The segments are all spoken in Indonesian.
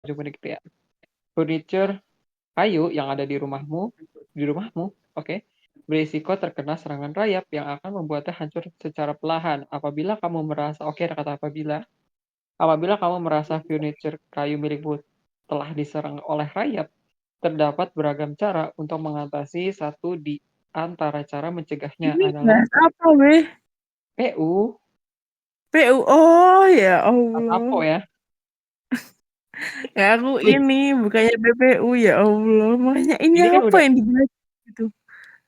coba deh gitu ya. Furniture kayu yang ada di rumahmu, oke, berisiko terkena serangan rayap yang akan membuatnya hancur secara perlahan. Apabila kamu merasa, oke, ada kata apabila kamu merasa furniture kayu milikmu telah diserang oleh rayap, terdapat beragam cara untuk mengatasi. Satu di antara cara mencegahnya Ini adalah bahas apa, Beh? PU PU. Oh, ya atau Allah. ya. Ya aku Wih, ini bukannya BPU, ya Allah. Makanya ini ini kan apa udah yang dibahas gitu.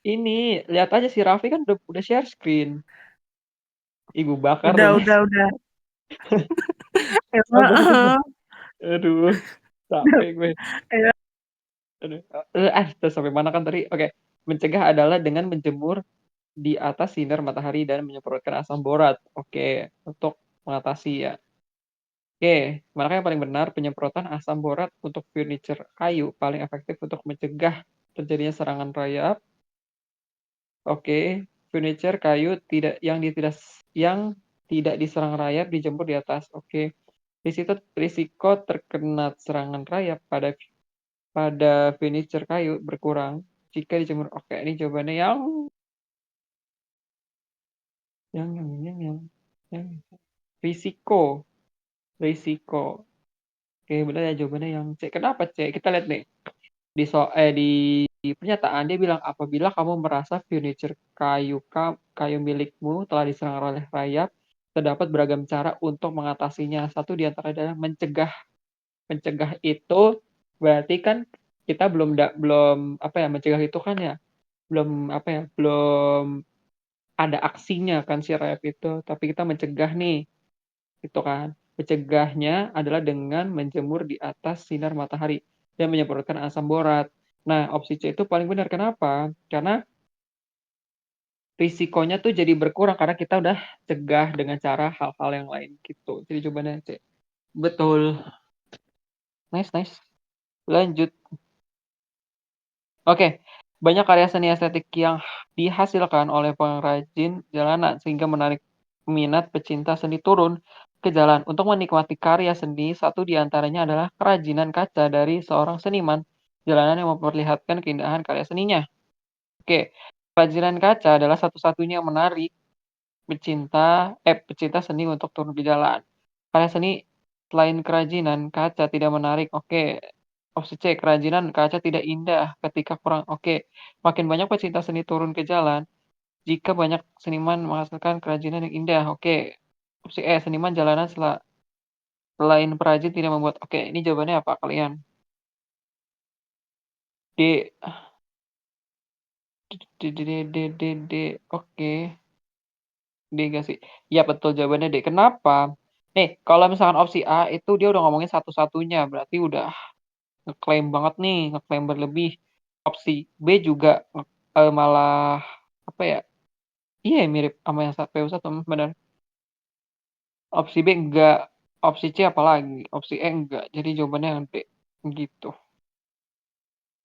ini lihat aja si Raffi kan udah share screen. Ibu bakar Udah, tuh mas. udah, udah. Coba Emang, coba. Aduh, capek gue. ya. Aduh. Terus sampai mana kan tadi? Oke, mencegah adalah dengan menjemur di atas sinar matahari dan menyemprotkan asam borat. Oke, untuk mengatasi ya. Oke, maka yang paling benar penyemprotan asam borat untuk furniture kayu paling efektif untuk mencegah terjadinya serangan rayap. Oke, furniture kayu yang tidak diserang rayap dijemur di atas. Oke, risiko terkena serangan rayap pada pada furniture kayu berkurang jika dijemur. Oke, ini jawabannya yang risiko, risiko. Oke, benar ya jawabannya yang C. Kenapa C? Kita lihat nih. Di pernyataan dia bilang apabila kamu merasa furniture kayu milikmu telah diserang oleh rayap, terdapat beragam cara untuk mengatasinya. Satu di antara adalah mencegah. Mencegah itu berarti kan kita belum apa ya, mencegah itu kan ya belum apa ya, belum ada aksinya kan si rayap itu, tapi kita mencegah nih, itu kan. Mencegahnya adalah dengan menjemur di atas sinar matahari dan menyemprotkan asam borat. Nah, opsi C itu paling benar. Kenapa? Karena risikonya tuh jadi berkurang karena kita udah cegah dengan cara hal-hal yang lain gitu. Jadi jawabannya C. Betul. Nice, nice. Lanjut. Oke. Banyak karya seni estetik yang dihasilkan oleh pengrajin jalanan sehingga menarik minat pecinta seni turun ke jalan. Untuk menikmati karya seni, satu di antaranya adalah kerajinan kaca dari seorang seniman jalanan yang memperlihatkan keindahan karya seninya. Oke, kerajinan kaca adalah satu-satunya yang menarik pecinta seni untuk turun ke jalan. Karya seni selain kerajinan kaca tidak menarik. Oke. Opsi C, kerajinan kaca tidak indah ketika kurang. Oke. Makin banyak pecinta seni turun ke jalan jika banyak seniman menghasilkan kerajinan yang indah. Oke. Opsi E, seniman jalanan selain perajin tidak membuat. Oke, ini jawabannya apa kalian? D. D, D, D, D, D, D. Oke. D gak sih? Ya betul jawabannya D. Kenapa? Nih, kalau misalkan opsi A itu dia udah ngomongin satu-satunya, berarti udah ngeklaim banget nih, ngeklaim berlebih. Opsi B juga malah apa ya? Iya mirip sama yang PU1 benar. Opsi B enggak, opsi C apalagi, opsi E enggak. Jadi jawabannya yang D gitu.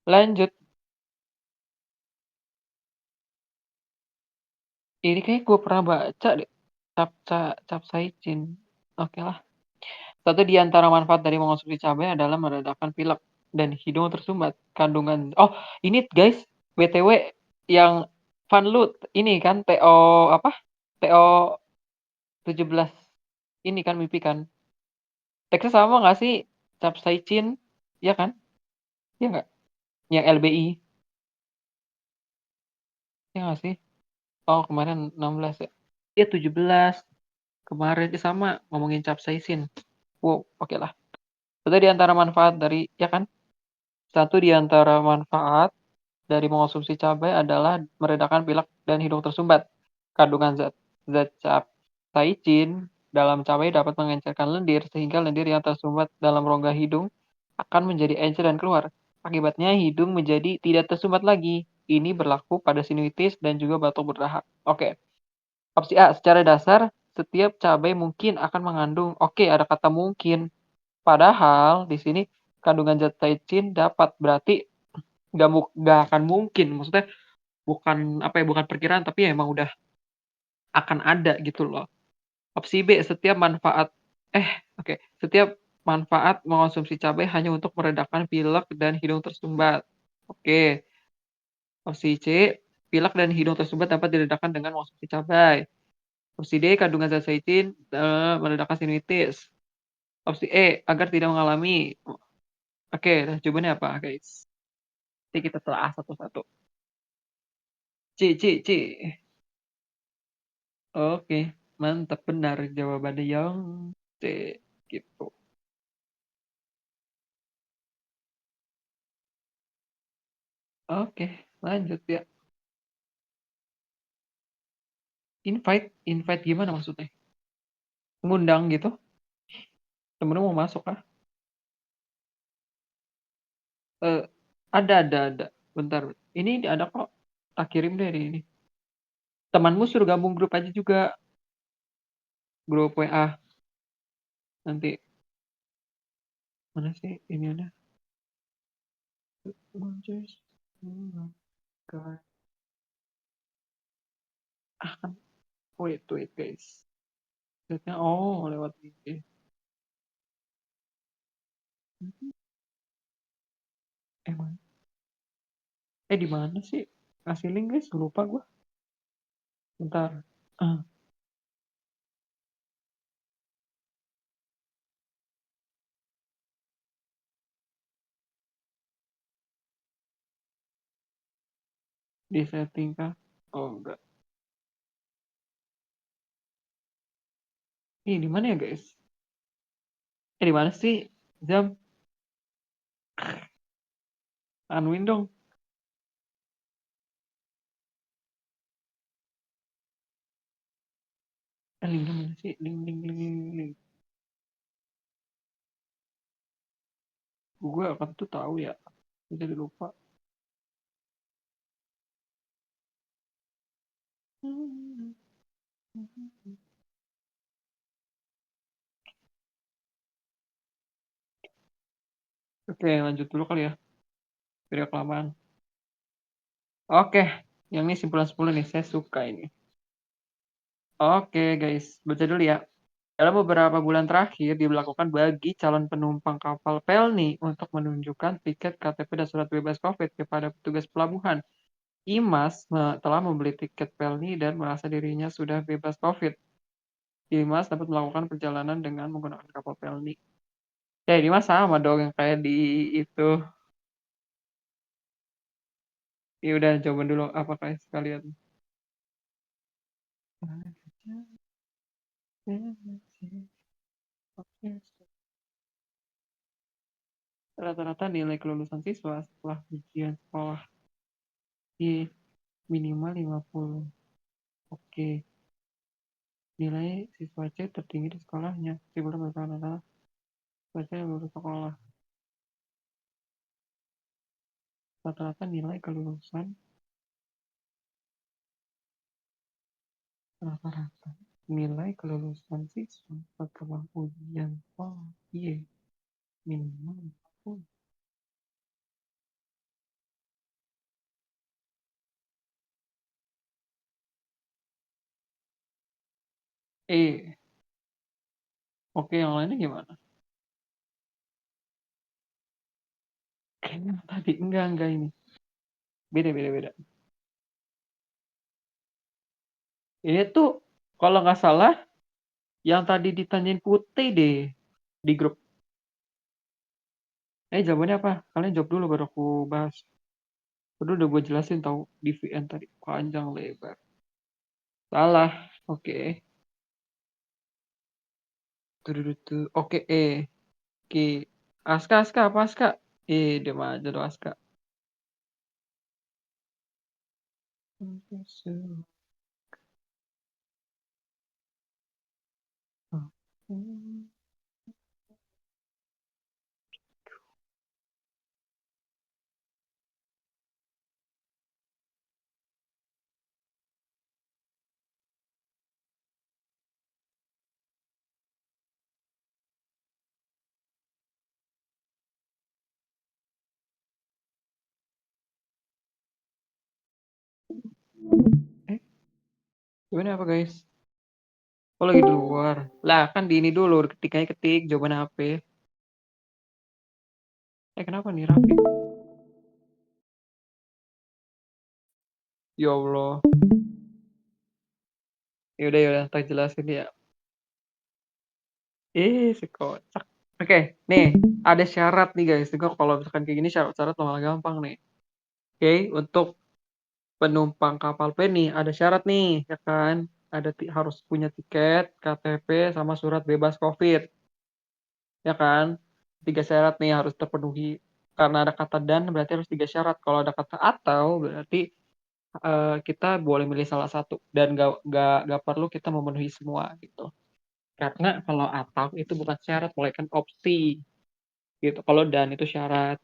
Lanjut. Ini kayak gue pernah baca deh. Capsaicin. Oke lah. Satu di antara manfaat dari mengonsumsi cabai adalah meredakan pilek dan hidung tersumbat. Kandungan ini guys, BTW yang Van Lut ini kan TO apa? TO 17 ini kan mimpi kan. Teksnya sama nggak sih? Capsaicin, ya kan? Ya nggak? Yang LBI, ya nggak sih? Oh kemarin 16 ya. Iya 17 kemarin sama ngomongin capsaicin. Wow, oke lah. Satu di antara manfaat dari ya kan? Satu di antara manfaat dari mengonsumsi cabai adalah meredakan pilek dan hidung tersumbat. Kandungan zat capsaicin dalam cabai dapat mengencerkan lendir sehingga lendir yang tersumbat dalam rongga hidung akan menjadi encer dan keluar. Akibatnya hidung menjadi tidak tersumbat lagi. Ini berlaku pada sinusitis dan juga batuk berdahak. Oke. Opsi A, secara dasar setiap cabai mungkin akan mengandung. Oke, ada kata mungkin. Padahal di sini kandungan zat capsaicin dapat berarti nggak akan mungkin. Maksudnya bukan apa ya, bukan perkiraan tapi ya emang udah akan ada gitu loh. Opsi B, setiap manfaat mengonsumsi cabai hanya untuk meredakan pilek dan hidung tersumbat. Oke. Opsi C, pilek dan hidung tersumbat dapat diredakan dengan mengonsumsi cabai. Opsi D, kandungan zat zaitun meredakan sinusitis. Opsi E, agar tidak mengalami. Oke, nah jawabannya apa, guys? Nanti kita telah satu-satu. C, C, C. Oke, mantap, benar jawabannya yang C. Gitu. Oke, lanjut ya. Invite gimana maksudnya? Ngundang gitu? Temennya mau masuk kah? Eh, ada. Bentar. Ini ada kok. Tak kirim deh di ini. Temanmu suruh gabung grup aja juga. Grup WA. Nanti. Mana sih ini ada? Ah kan. Wait guys. Chatnya lewat ini. Emang. Di mana sih? Kasih link guys. Lupa gua. Bentar. Ah, di setting kah? Oh enggak. Ini di mana ya guys? Di mana sih? Jam. Anuin dong. Linknya mana sih? Link. Gue akan tuh tahu ya. Jadi lupa. Oke, lanjut dulu kali ya. Biar kelamaan. Oke, yang ini simpulan 10 nih. Saya suka ini. Oke guys, baca dulu ya. Dalam beberapa bulan terakhir diberlakukan bagi calon penumpang kapal Pelni untuk menunjukkan tiket KTP dan surat bebas COVID kepada petugas pelabuhan. Imas telah membeli tiket Pelni dan merasa dirinya sudah bebas COVID. Dimas dapat melakukan perjalanan dengan menggunakan kapal Pelni. Ya, Dimas sama dong yang kayak di itu. Ya udah, coba dulu apakah sekalian. Rata-rata nilai kelulusan siswa setelah ujian sekolah di minimal 50. Oke. Nilai siswa C tertinggi di sekolahnya. Sebelum rata-rata siswa C yang lulus sekolah. Rata-rata nilai kelulusan rata-rata nilai kelulusan siswa setelah ujian sekolah. Iya, minimal 50. Oke, yang lainnya gimana? Kayaknya tadi enggak ini. Beda. Ini tuh kalau nggak salah yang tadi ditanyain Putih deh di grup. Jawabannya apa? Kalian jawab dulu baru aku bahas. Udah gue jelasin tahu di VN tadi panjang lebar. Salah. Oke. Oke, Oke. Aska apa Aska? Dia mah aja tuh Aska. Jawabannya apa guys? Oh lagi di luar. Lah kan di ini dulu ketiknya ketik jawaban apa? Kenapa nih Raffi? Ya Allah. Yaudah, tak jelasin ya. Si kocak. Oke, nih ada syarat nih guys. Juga kalau misalkan kayak gini syarat-syarat malah gampang nih. Oke, untuk penumpang kapal penny ada syarat nih, ya kan? Harus punya tiket, KTP, sama surat bebas COVID, ya kan? 3 syarat nih harus terpenuhi. Karena ada kata dan berarti harus 3 syarat. Kalau ada kata atau berarti kita boleh milih salah satu dan gak perlu kita memenuhi semua gitu. Karena kalau atau itu bukan syarat, melainkan opsi gitu. Kalau dan itu syarat.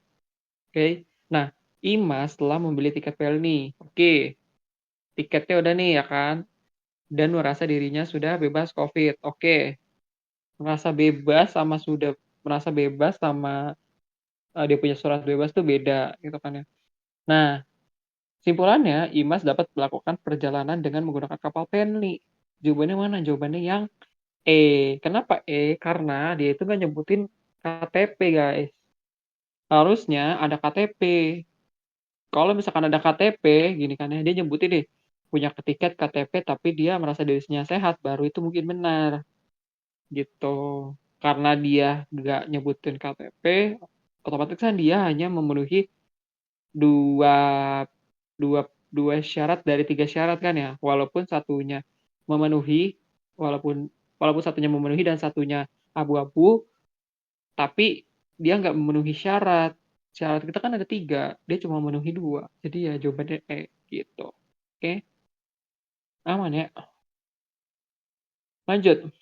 Oke. Nah, Imas telah membeli tiket Pelni. Oke. Tiketnya udah nih ya kan. Dan merasa dirinya sudah bebas COVID. Oke. Merasa bebas sama dia punya surat bebas tuh beda gitu kan ya. Nah, simpulannya Imas dapat melakukan perjalanan dengan menggunakan kapal Penly. Jawabannya mana? Jawabannya yang Kenapa Karena dia itu nggak nyebutin KTP, guys. Harusnya ada KTP. Kalau misalkan ada KTP, gini kan ya, dia nyebutin deh, punya tiket KTP, tapi dia merasa dirinya sehat, baru itu mungkin benar. Gitu. Karena dia nggak nyebutin KTP, otomatis kan dia hanya memenuhi dua, dua, dua syarat dari 3 syarat kan ya. Memenuhi, walaupun walaupun satunya memenuhi dan satunya abu-abu, tapi dia nggak memenuhi syarat. Syarat kita kan ada 3, dia cuma memenuhi 2. Jadi ya jawabannya gitu. Oke, aman ya. Lanjut.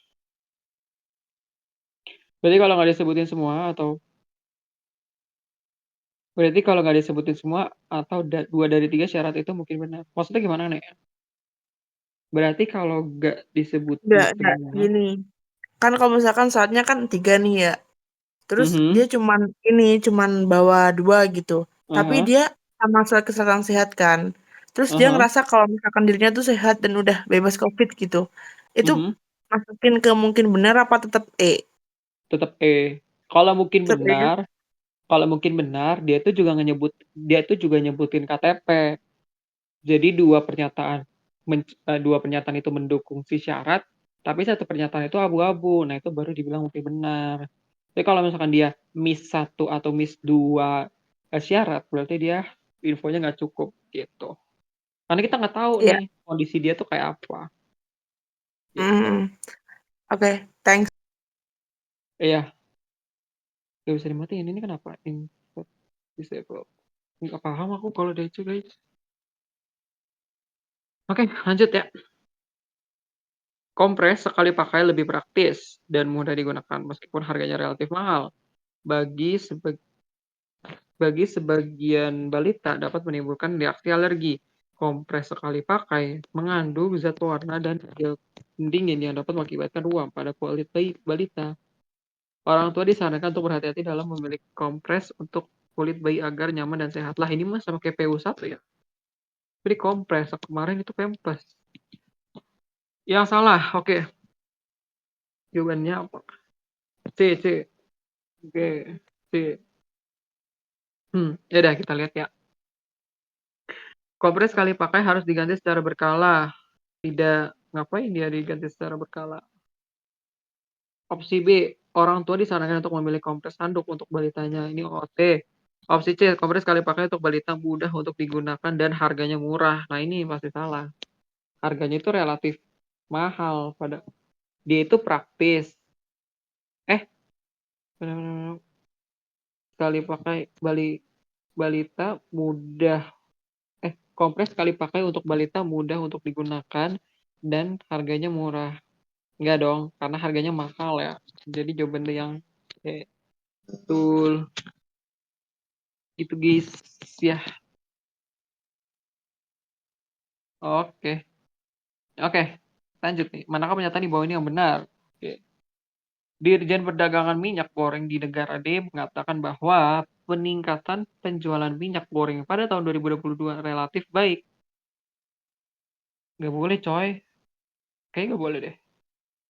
Berarti kalau nggak disebutin semua berarti kalau nggak disebutin semua atau 2 dari 3 syarat itu mungkin benar. Maksudnya gimana nih? Berarti kalau nggak disebutin Enggak, semua, gini. Kan kalau misalkan saatnya kan 3 nih ya. Terus dia mhm, cuman bawa 2 gitu. Tapi aha, dia sama surat keterangan sehat kan. Terus dia aha, ngerasa kalau misalkan dirinya tuh sehat dan udah bebas COVID gitu. Itu mhm, masukin ke mungkin benar apa tetap tetap Kalau mungkin Tetap kan? benar, dia tuh juga nyebutin KTP. Jadi dua pernyataan itu mendukung si syarat, tapi satu pernyataan itu abu-abu. Nah, itu baru dibilang mungkin benar. Tapi kalau misalkan dia miss satu atau miss dua syarat, berarti dia infonya nggak cukup gitu. Karena kita nggak tahu Iya. nih kondisi dia tuh kayak apa gitu. Hmm. Oke, thanks. Iya, nggak bisa dimatiin. Ini kenapa? Input disable. Nggak paham aku kalau dia itu guys. Oke, lanjut ya. Kompres sekali pakai lebih praktis dan mudah digunakan meskipun harganya relatif mahal. Bagi sebe- bagi sebagian balita dapat menimbulkan reaksi alergi. Kompres sekali pakai mengandung zat pewarna dan gel pendingin yang dapat mengakibatkan ruam pada kulit balita. Orang tua disarankan untuk berhati-hati dalam memilih kompres untuk kulit bayi agar nyaman dan sehat. Lah ini mah sama kayak PU1 ya. Jadi kompres, kemarin itu pempes. Yang salah, oke. Jawabannya apa? C. Oke, C. Ya udah kita lihat ya. Kompres sekali pakai harus diganti secara berkala. Tidak, ngapain dia diganti secara berkala? Opsi B, orang tua disarankan untuk memilih kompres handuk untuk balitanya. Ini OT. Opsi C, kompres sekali pakai untuk balita mudah untuk digunakan dan harganya murah. Nah ini pasti salah. Harganya itu relatif mahal. Dia itu praktis. Eh, benar-benar sekali pakai balita mudah. Kompres sekali pakai untuk balita mudah untuk digunakan dan harganya murah. Enggak dong, karena harganya mahal ya. Jadi jawaban yang betul. Gitu guys. Ya, oke. Oke, lanjut nih. Manakah pernyataan di bawah ini yang benar? Oke. Dirjen Perdagangan Minyak Goreng di negara D mengatakan bahwa peningkatan penjualan minyak goreng pada tahun 2022 relatif baik. Nggak boleh coy. Kayaknya nggak boleh deh.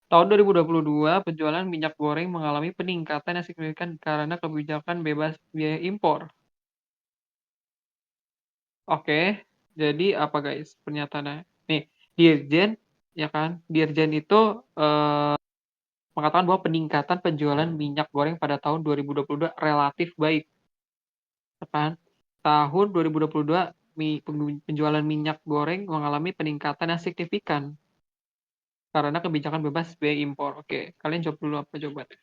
Tahun 2022, penjualan minyak goreng mengalami peningkatan yang signifikan karena kebijakan bebas biaya impor. Oke, jadi apa guys pernyataannya? Nih, Dirjen, ya kan? Dirjen itu mengatakan bahwa peningkatan penjualan minyak goreng pada tahun 2022 relatif baik, ya kan? Tahun 2022 penjualan minyak goreng mengalami peningkatan yang signifikan karena kebijakan bebas biaya impor. Oke, kalian jawab dulu apa jawabannya?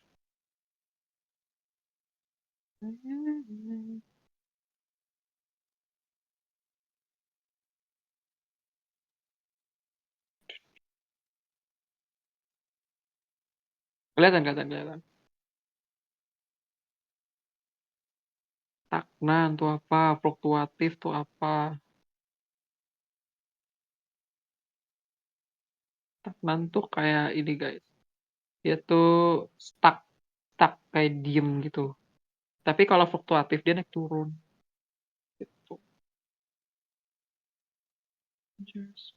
Kelihatan, kelihatan, kelihatan. Stagnan tuh apa? Fluktuatif tuh apa? Stagnan tuh kayak ini guys. Dia tuh stuck, stuck kayak diem gitu. Tapi kalau fluktuatif dia naik turun. Gitu. Just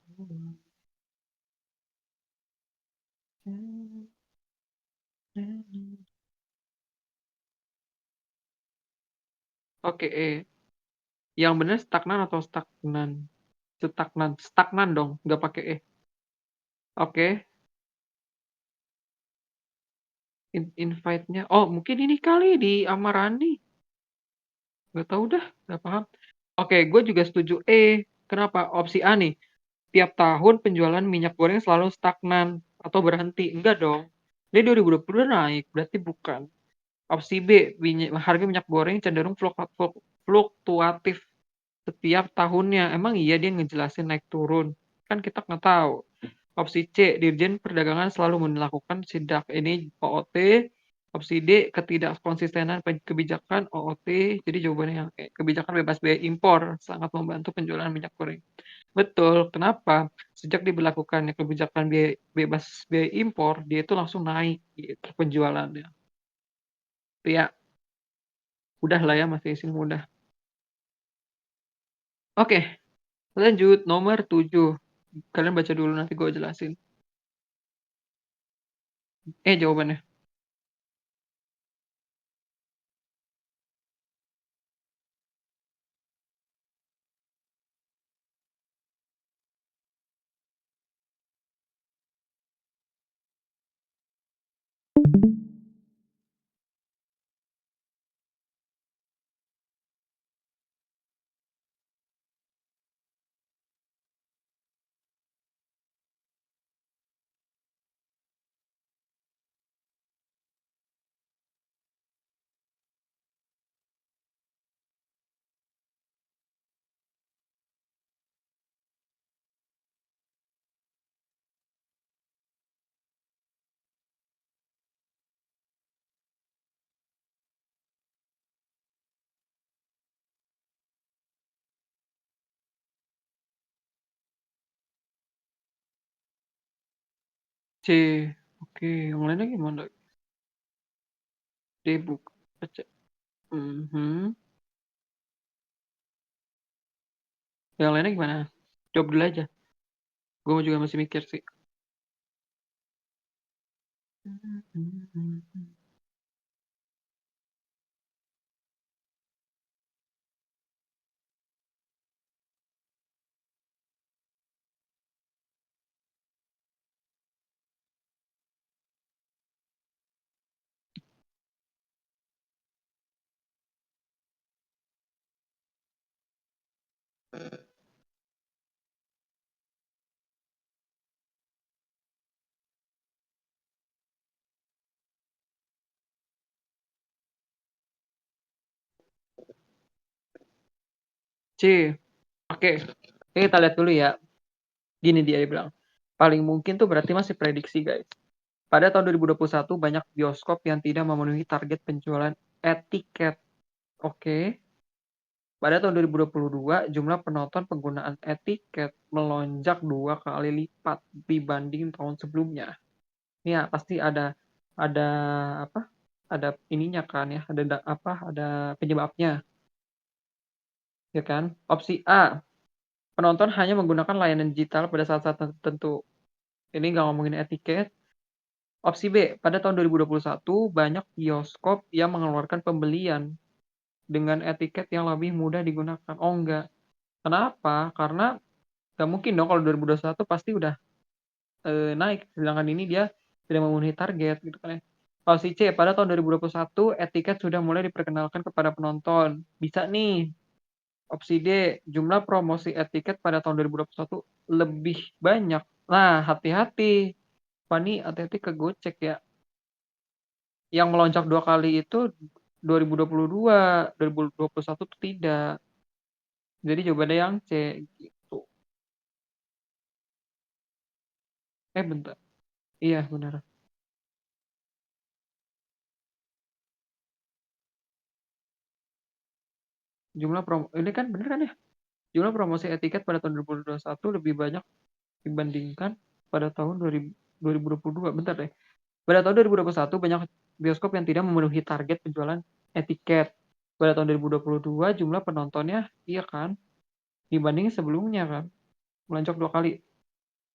Oke, yang bener stagnan atau stagnan? Stagnan, stagnan dong, nggak pakai e. Oke, invite-nya. Oh, mungkin ini kali di Amarani. Nggak tahu dah, nggak paham. Oke, gue juga setuju E. Kenapa? Opsi A nih. Tiap tahun penjualan minyak goreng selalu stagnan atau berhenti. Enggak dong. Ini 2020 naik, berarti bukan. Opsi B, harga minyak goreng cenderung fluktuatif setiap tahunnya. Emang iya dia ngejelasin naik turun? Kan kita nggak tahu. Opsi C, Dirjen Perdagangan selalu melakukan sidak ini OOT. Opsi D, ketidakkonsistenan kebijakan OOT. Jadi jawabannya yang E, kebijakan bebas biaya impor sangat membantu penjualan minyak goreng. Betul, kenapa? Sejak diberlakukannya kebijakan bebas biaya impor, dia itu langsung naik gitu penjualannya. Ya, udah lah ya masih isi mudah. Oke, lanjut nomor 7. Kalian baca dulu nanti gue jelasin. Jawabannya. C. Oke, yang lainnya gimana? D buka. Baca. Mhm. Yang lainnya gimana? Jawab dulu aja. Gue juga masih mikir sih. C. Oke. Oke, kita lihat dulu ya. Gini dia bilang. Paling mungkin tuh berarti masih prediksi, guys. Pada tahun 2021 banyak bioskop yang tidak memenuhi target penjualan etiket. Oke. Pada tahun 2022 jumlah penonton penggunaan etiket melonjak 2 kali lipat dibanding tahun sebelumnya. Ini ya pasti ada apa? Ada ininya kan ya, ada penyebabnya, ya kan? Opsi A, penonton hanya menggunakan layanan digital pada saat-saat tertentu. Ini nggak ngomongin etiket, Opsi B, pada tahun 2021 banyak bioskop yang mengeluarkan pembelian dengan etiket yang lebih mudah digunakan. Oh enggak. Kenapa? Karena nggak mungkin dong kalau 2021 pasti udah naik. Sedangkan ini dia tidak memenuhi target gitu kan ya. Opsi C, pada tahun 2021 etiket sudah mulai diperkenalkan kepada penonton. Bisa nih. Opsi D, jumlah promosi etiket pada tahun 2021 lebih banyak. Nah, hati-hati. Fani, hati-hati ke Gojek ya. Yang melonjak 2 kali itu 2022, 2021 tuh tidak. Jadi jawabannya yang C gitu. Bentar. Iya, benar. Jumlah promo ini kan bener kan ya? Jumlah promosi etiket pada tahun 2021 lebih banyak dibandingkan pada tahun 2022. Bentar deh. Pada tahun 2021 banyak bioskop yang tidak memenuhi target penjualan etiket. Pada tahun 2022 jumlah penontonnya iya kan dibanding sebelumnya kan melonjak 2 kali.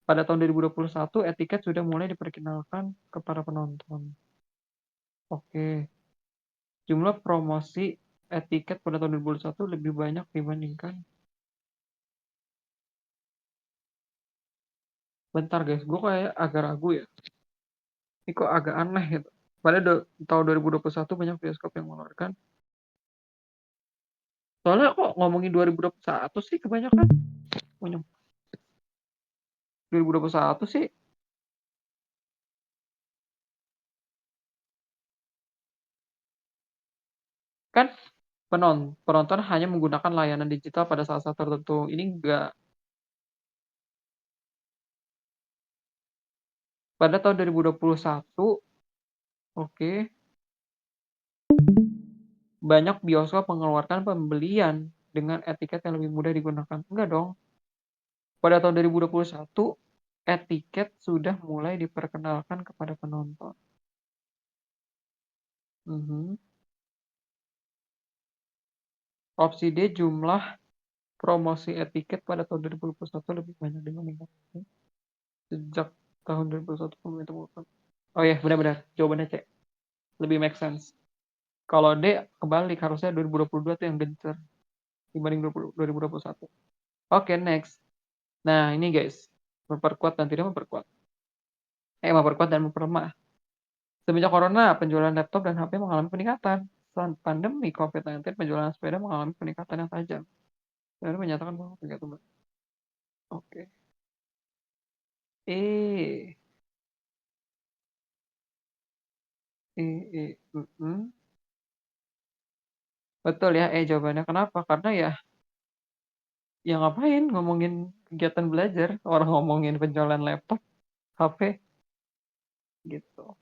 Pada tahun 2021 etiket sudah mulai diperkenalkan kepada penonton. Oke. Jumlah promosi etiket pada tahun 2021 lebih banyak dibandingkan. Bentar guys, gue kayak agak ragu ya. Ini kok agak aneh gitu. Padahal tahun 2021 banyak bioskop yang mengeluarkan. Soalnya kok ngomongin 2021 sih kebanyakan. 2021 sih kan penonton hanya menggunakan layanan digital pada saat-saat tertentu. Ini enggak. Pada tahun 2021, oke, banyak bioskop mengeluarkan pembelian dengan etiket yang lebih mudah digunakan. Enggak dong. Pada tahun 2021, etiket sudah mulai diperkenalkan kepada penonton. Mhm. Opsi D, jumlah promosi etiket pada tahun 2021 lebih banyak dibandingkan sejak tahun 2021 pemerintah melakukan. Oh ya, benar-benar. Jawabannya C. Lebih make sense. Kalau D, kebalik. Harusnya 2022 tuh yang gencar dibanding 2021. Oke, next. Nah, ini guys. Memperkuat dan tidak memperkuat. Memperkuat dan memperlemah. Semenjak corona, penjualan laptop dan HP mengalami peningkatan. Saat pandemi COVID-19, penjualan sepeda mengalami peningkatan yang tajam. Dan menyatakan bahwa tergantung. Oke. E. Betul ya, jawabannya. Kenapa? Karena ya ngapain ngomongin kegiatan belajar, orang ngomongin penjualan laptop, HP, gitu.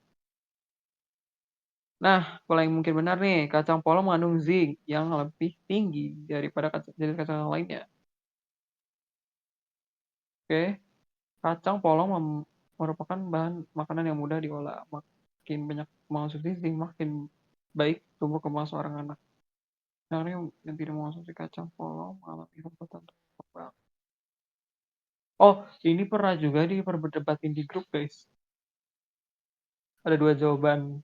Nah, kalau yang mungkin benar nih, kacang polong mengandung zinc yang lebih tinggi daripada jenis kacang yang lainnya. Oke, kacang polong merupakan bahan makanan yang mudah diolah. Makin banyak mengonsumsi zinc, makin baik tumbuh kembang seorang anak. Nah, yang tidak mengonsumsi kacang polong mengalami hambatan tumbuh kembang. Oh, ini pernah juga diperdebatin di grup, guys. Ada 2 jawaban.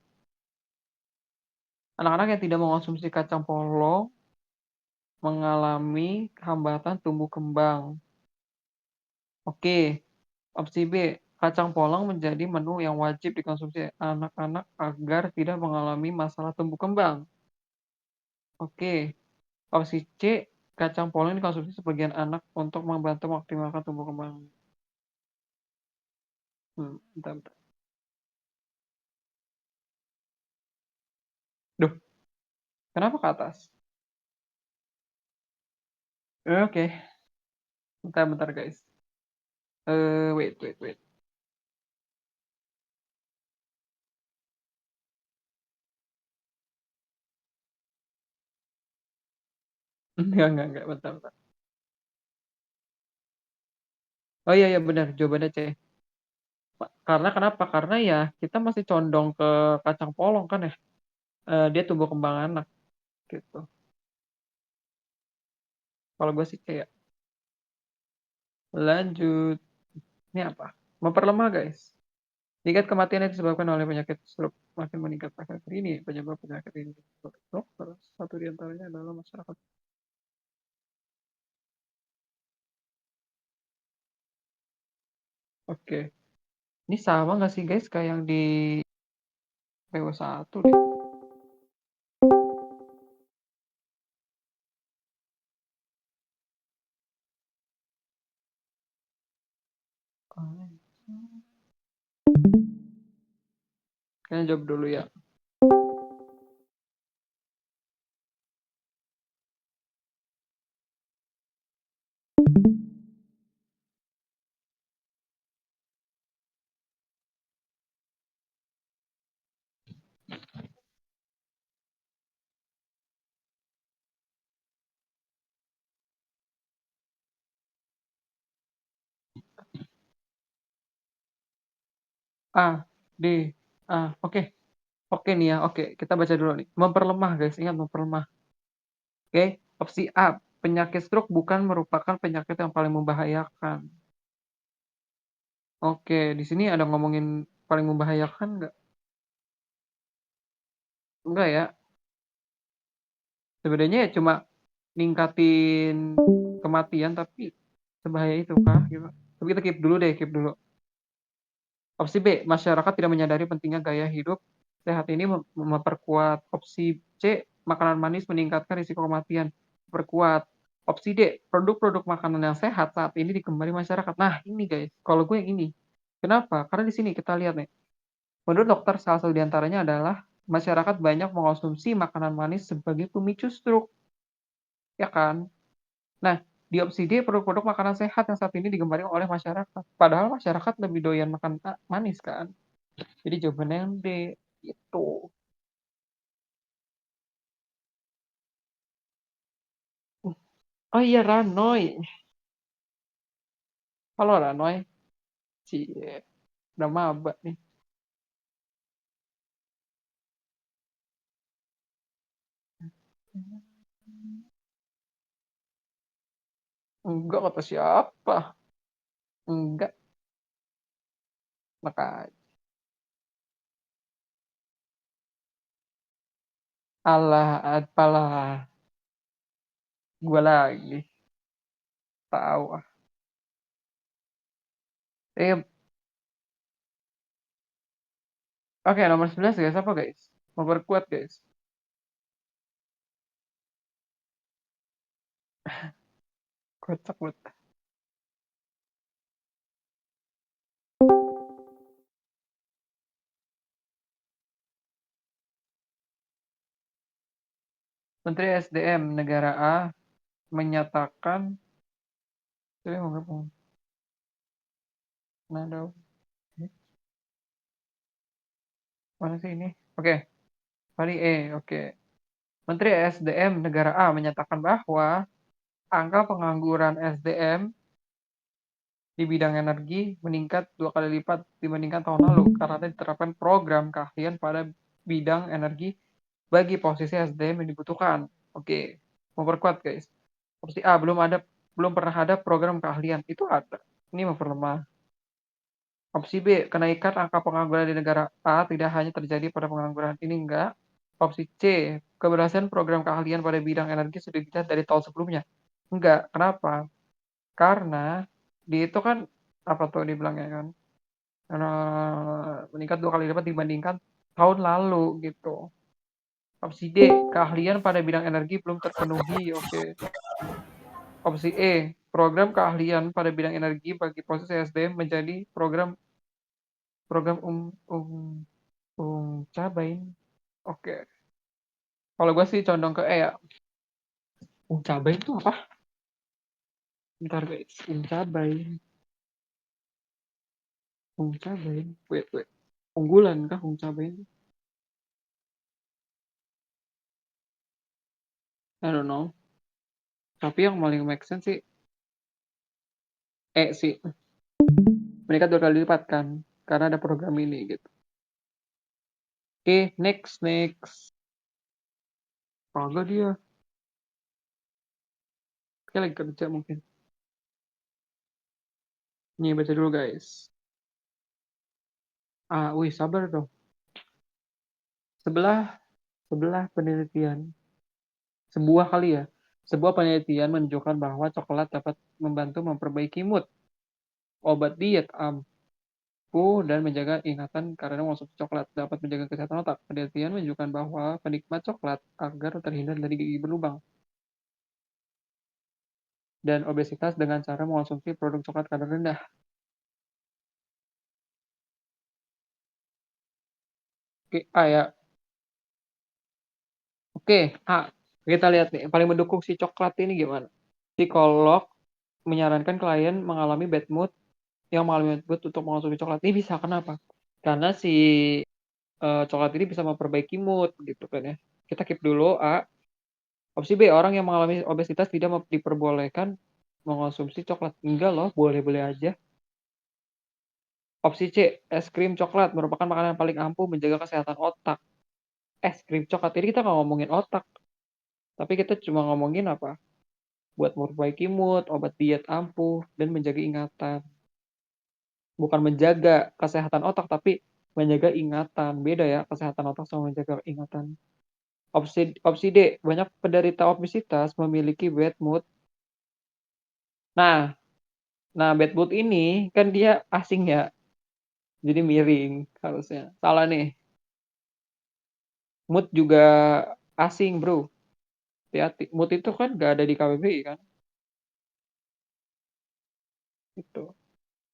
Anak-anak yang tidak mengonsumsi kacang polong mengalami hambatan tumbuh kembang. Oke, opsi B, kacang polong menjadi menu yang wajib dikonsumsi anak-anak agar tidak mengalami masalah tumbuh kembang. Oke, opsi C, kacang polong dikonsumsi sebagian anak untuk membantu mengoptimalkan tumbuh kembang. Bentar. Duh, kenapa ke atas? Oke, bentar guys. Wait. Enggak, bentar. Oh iya, benar, jawabannya C. Karena kenapa? Karena ya kita masih condong ke kacang polong kan ya. Dia tumbuh kembang anak gitu. Kalau gue sih kayak lanjut. Ini apa? Memperlemah guys. Tingkat kematian yang disebabkan oleh penyakit stroke makin meningkat akhir-akhir ini. Penyebab penyakit ini dokter, satu di antaranya adalah masyarakat. Oke. Ini sama nggak sih guys kayak yang di PO1 deh. Kayaknya jawab dulu ya. A, D, A. Oke. Oke nih ya. Oke, kita baca dulu nih. Memperlemah guys, ingat memperlemah. Oke, opsi A. Penyakit stroke bukan merupakan penyakit yang paling membahayakan. Oke, di sini ada ngomongin paling membahayakan nggak? Enggak ya. Sebenarnya ya cuma ningkatin kematian, tapi sebahaya itu kah? Gitu. Tapi kita keep dulu deh, keep dulu. Opsi B, masyarakat tidak menyadari pentingnya gaya hidup sehat ini memperkuat. Opsi C, makanan manis meningkatkan risiko kematian. Perkuat. Opsi D, produk-produk makanan yang sehat saat ini dikembali masyarakat. Nah, ini guys, kalau gue yang ini. Kenapa? Karena di sini kita lihat nih. Menurut dokter, salah satu diantaranya adalah masyarakat banyak mengonsumsi makanan manis sebagai pemicu stroke, ya kan? Nah, di opsi D, produk-produk makanan sehat yang saat ini digemari oleh masyarakat. Padahal masyarakat lebih doyan makan manis kan? Jadi jawabannya yang D. Itu. Oh iya, Ranoy. Halo Ranoy. Cie, udah maba nih. Enggak kata siapa? Enggak, makanya. Alah, apalah. Gua lagi. Tahu ah. Oke, nomor 11 guys. Apa guys? Memperkuat guys. Kocak banget. Menteri SDM negara A menyatakan saya mau ngomong. Nada. Mana sih ini? Oke, kali E. Oke. Menteri SDM negara A menyatakan bahwa angka pengangguran SDM di bidang energi meningkat 2 kali lipat dibandingkan tahun lalu karena diterapkan program keahlian pada bidang energi bagi posisi SDM yang dibutuhkan. Oke, memperkuat guys. Opsi A belum pernah ada program keahlian. Itu ada. Ini memperlemah. Opsi B, kenaikan angka pengangguran di negara A tidak hanya terjadi pada pengangguran ini enggak. Opsi C, keberhasilan program keahlian pada bidang energi sudah dilihat dari tahun sebelumnya. Enggak, kenapa? Karena di itu kan apa tuh dibilangnya kan? Meningkat 2 kali lipat dibandingkan tahun lalu gitu. Opsi D, keahlian pada bidang energi belum terpenuhi. Oke. Opsi E, program keahlian pada bidang energi bagi posisi SDM menjadi program program cabain. Oke. Kalau gue sih condong ke E ya. Cabain itu apa? Bentar guys. Cabain. Cabain. Wait. Unggulan kah cabain? I don't know. Tapi yang paling make sense sih sih. Meningkat 2 kali lipat kan. Karena ada program ini gitu. Oke, next. Kagak dia. Kayak lagi kerja mungkin. Nih baca dulu guys. Wih, sabar dong. Sebelah sebelah penelitian, sebuah kali ya. Sebuah penelitian menunjukkan bahwa coklat dapat membantu memperbaiki mood, obat diet dan menjaga ingatan karena mengonsumsi coklat dapat menjaga kesehatan otak. Penelitian menunjukkan bahwa penikmat coklat agar terhindar dari gigi berlubang dan obesitas dengan cara mengonsumsi produk coklat kadar rendah. Oke, ya. Oke, kita lihat nih, paling mendukung si coklat ini gimana? Psikolog menyarankan klien mengalami bad mood untuk mengonsumsi coklat. Ini bisa, kenapa? Karena si coklat ini bisa memperbaiki mood, gitu kan ya. Kita keep dulu, A. Opsi B, orang yang mengalami obesitas tidak diperbolehkan mengonsumsi coklat. Enggak loh, boleh-boleh aja. Opsi C, es krim coklat merupakan makanan yang paling ampuh menjaga kesehatan otak. Es krim coklat, ini kita nggak ngomongin otak, tapi kita cuma ngomongin apa? Buat memperbaiki mood, obat diet ampuh, dan menjaga ingatan. Bukan menjaga kesehatan otak, tapi menjaga ingatan. Beda ya, kesehatan otak sama menjaga ingatan. Opsi D, banyak penderita obesitas memiliki bad mood. Nah, bad mood ini kan dia asing ya, jadi miring harusnya. Salah nih. Mood juga asing, bro. Hati-hati. Mood itu kan gak ada di KBBI kan. Itu.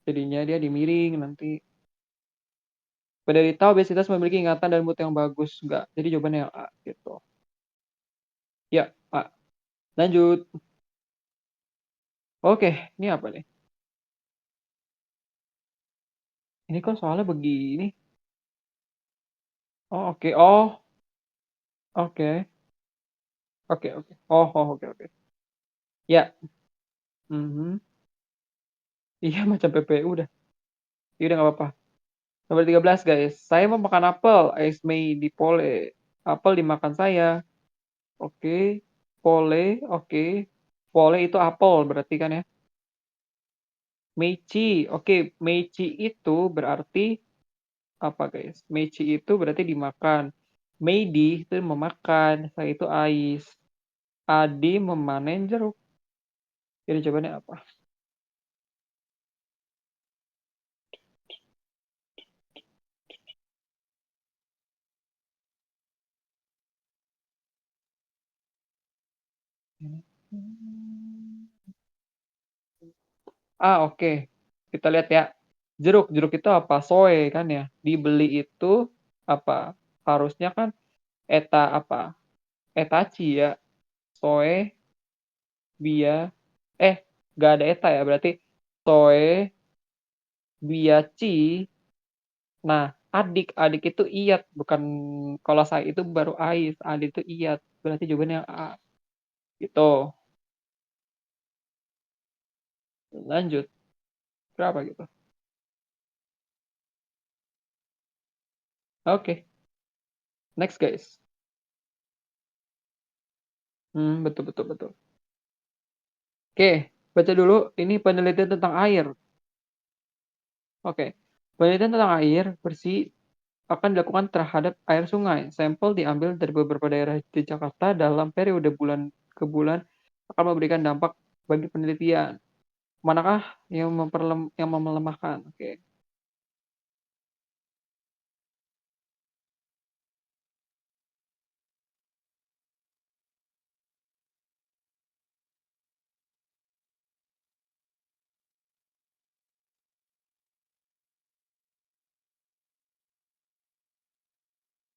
Jadinya dia dimiring nanti. Penderita obesitas memiliki ingatan dan mood yang bagus. Enggak. Jadi jawabannya yang A. Gitu. Ya, A. Lanjut. Oke, ini apa nih? Ini kok soalnya begini. Oh, oke. Oh, oke. Oke, oke. Oke, oke. Ya. Mhm. Iya, macam PPU udah. Ya udah nggak apa-apa. Nomor 13, guys. Saya mau makan apel. Ais Mei di pole. Apel dimakan saya. Oke. Pole, oke. Pole itu apel berarti kan ya. Meici. Oke, Meici itu berarti apa, guys? Meici itu berarti dimakan. Meidi itu memakan. Saya itu ais. Adi memanen jeruk. Jadi jawabannya apa? Oke. Kita lihat ya. Jeruk itu apa? Soe kan ya. Dibeli itu apa? Harusnya kan apa? Etachi ya. Soe, bia. Gak ada eta ya. Berarti soe, biaci. Nah, adik itu iyat. Bukan, kalau saya itu baru ais. Adik itu iyat. Berarti jawabannya yang A. Gitu. Lanjut. Berapa gitu? Oke. Next, guys. Betul, betul, betul. Oke, baca dulu. Ini penelitian tentang air. Oke. Penelitian tentang air bersih akan dilakukan terhadap air sungai. Sampel diambil dari beberapa daerah di Jakarta dalam periode bulan ke bulan akan memberikan dampak bagi penelitian. Manakah yang melemahkan? Oke.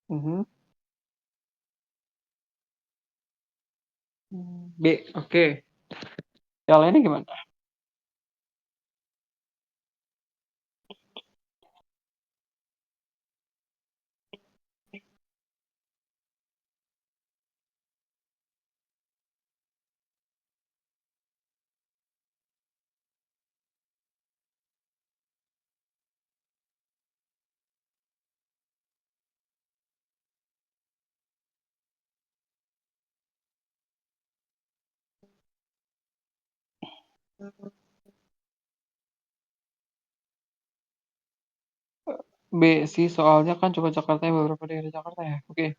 Mhm. B. Oke. Yang lainnya gimana? B sih, soalnya kan cuma Jakartanya beberapa daerah Jakarta ya. Oke,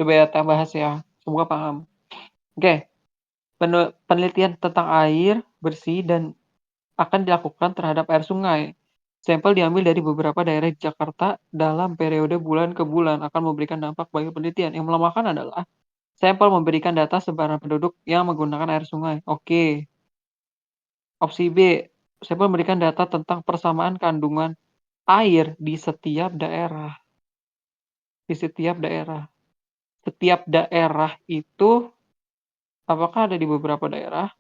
coba ya kita bahas ya. Semoga paham. Oke, penelitian tentang air bersih dan akan dilakukan terhadap air sungai. Sampel diambil dari beberapa daerah di Jakarta dalam periode bulan ke bulan akan memberikan dampak bagi penelitian. Yang melemahkan adalah sampel memberikan data sebaran penduduk yang menggunakan air sungai. Oke. Opsi B, sampel memberikan data tentang persamaan kandungan air di setiap daerah. Di setiap daerah. Setiap daerah itu apakah ada di beberapa daerah?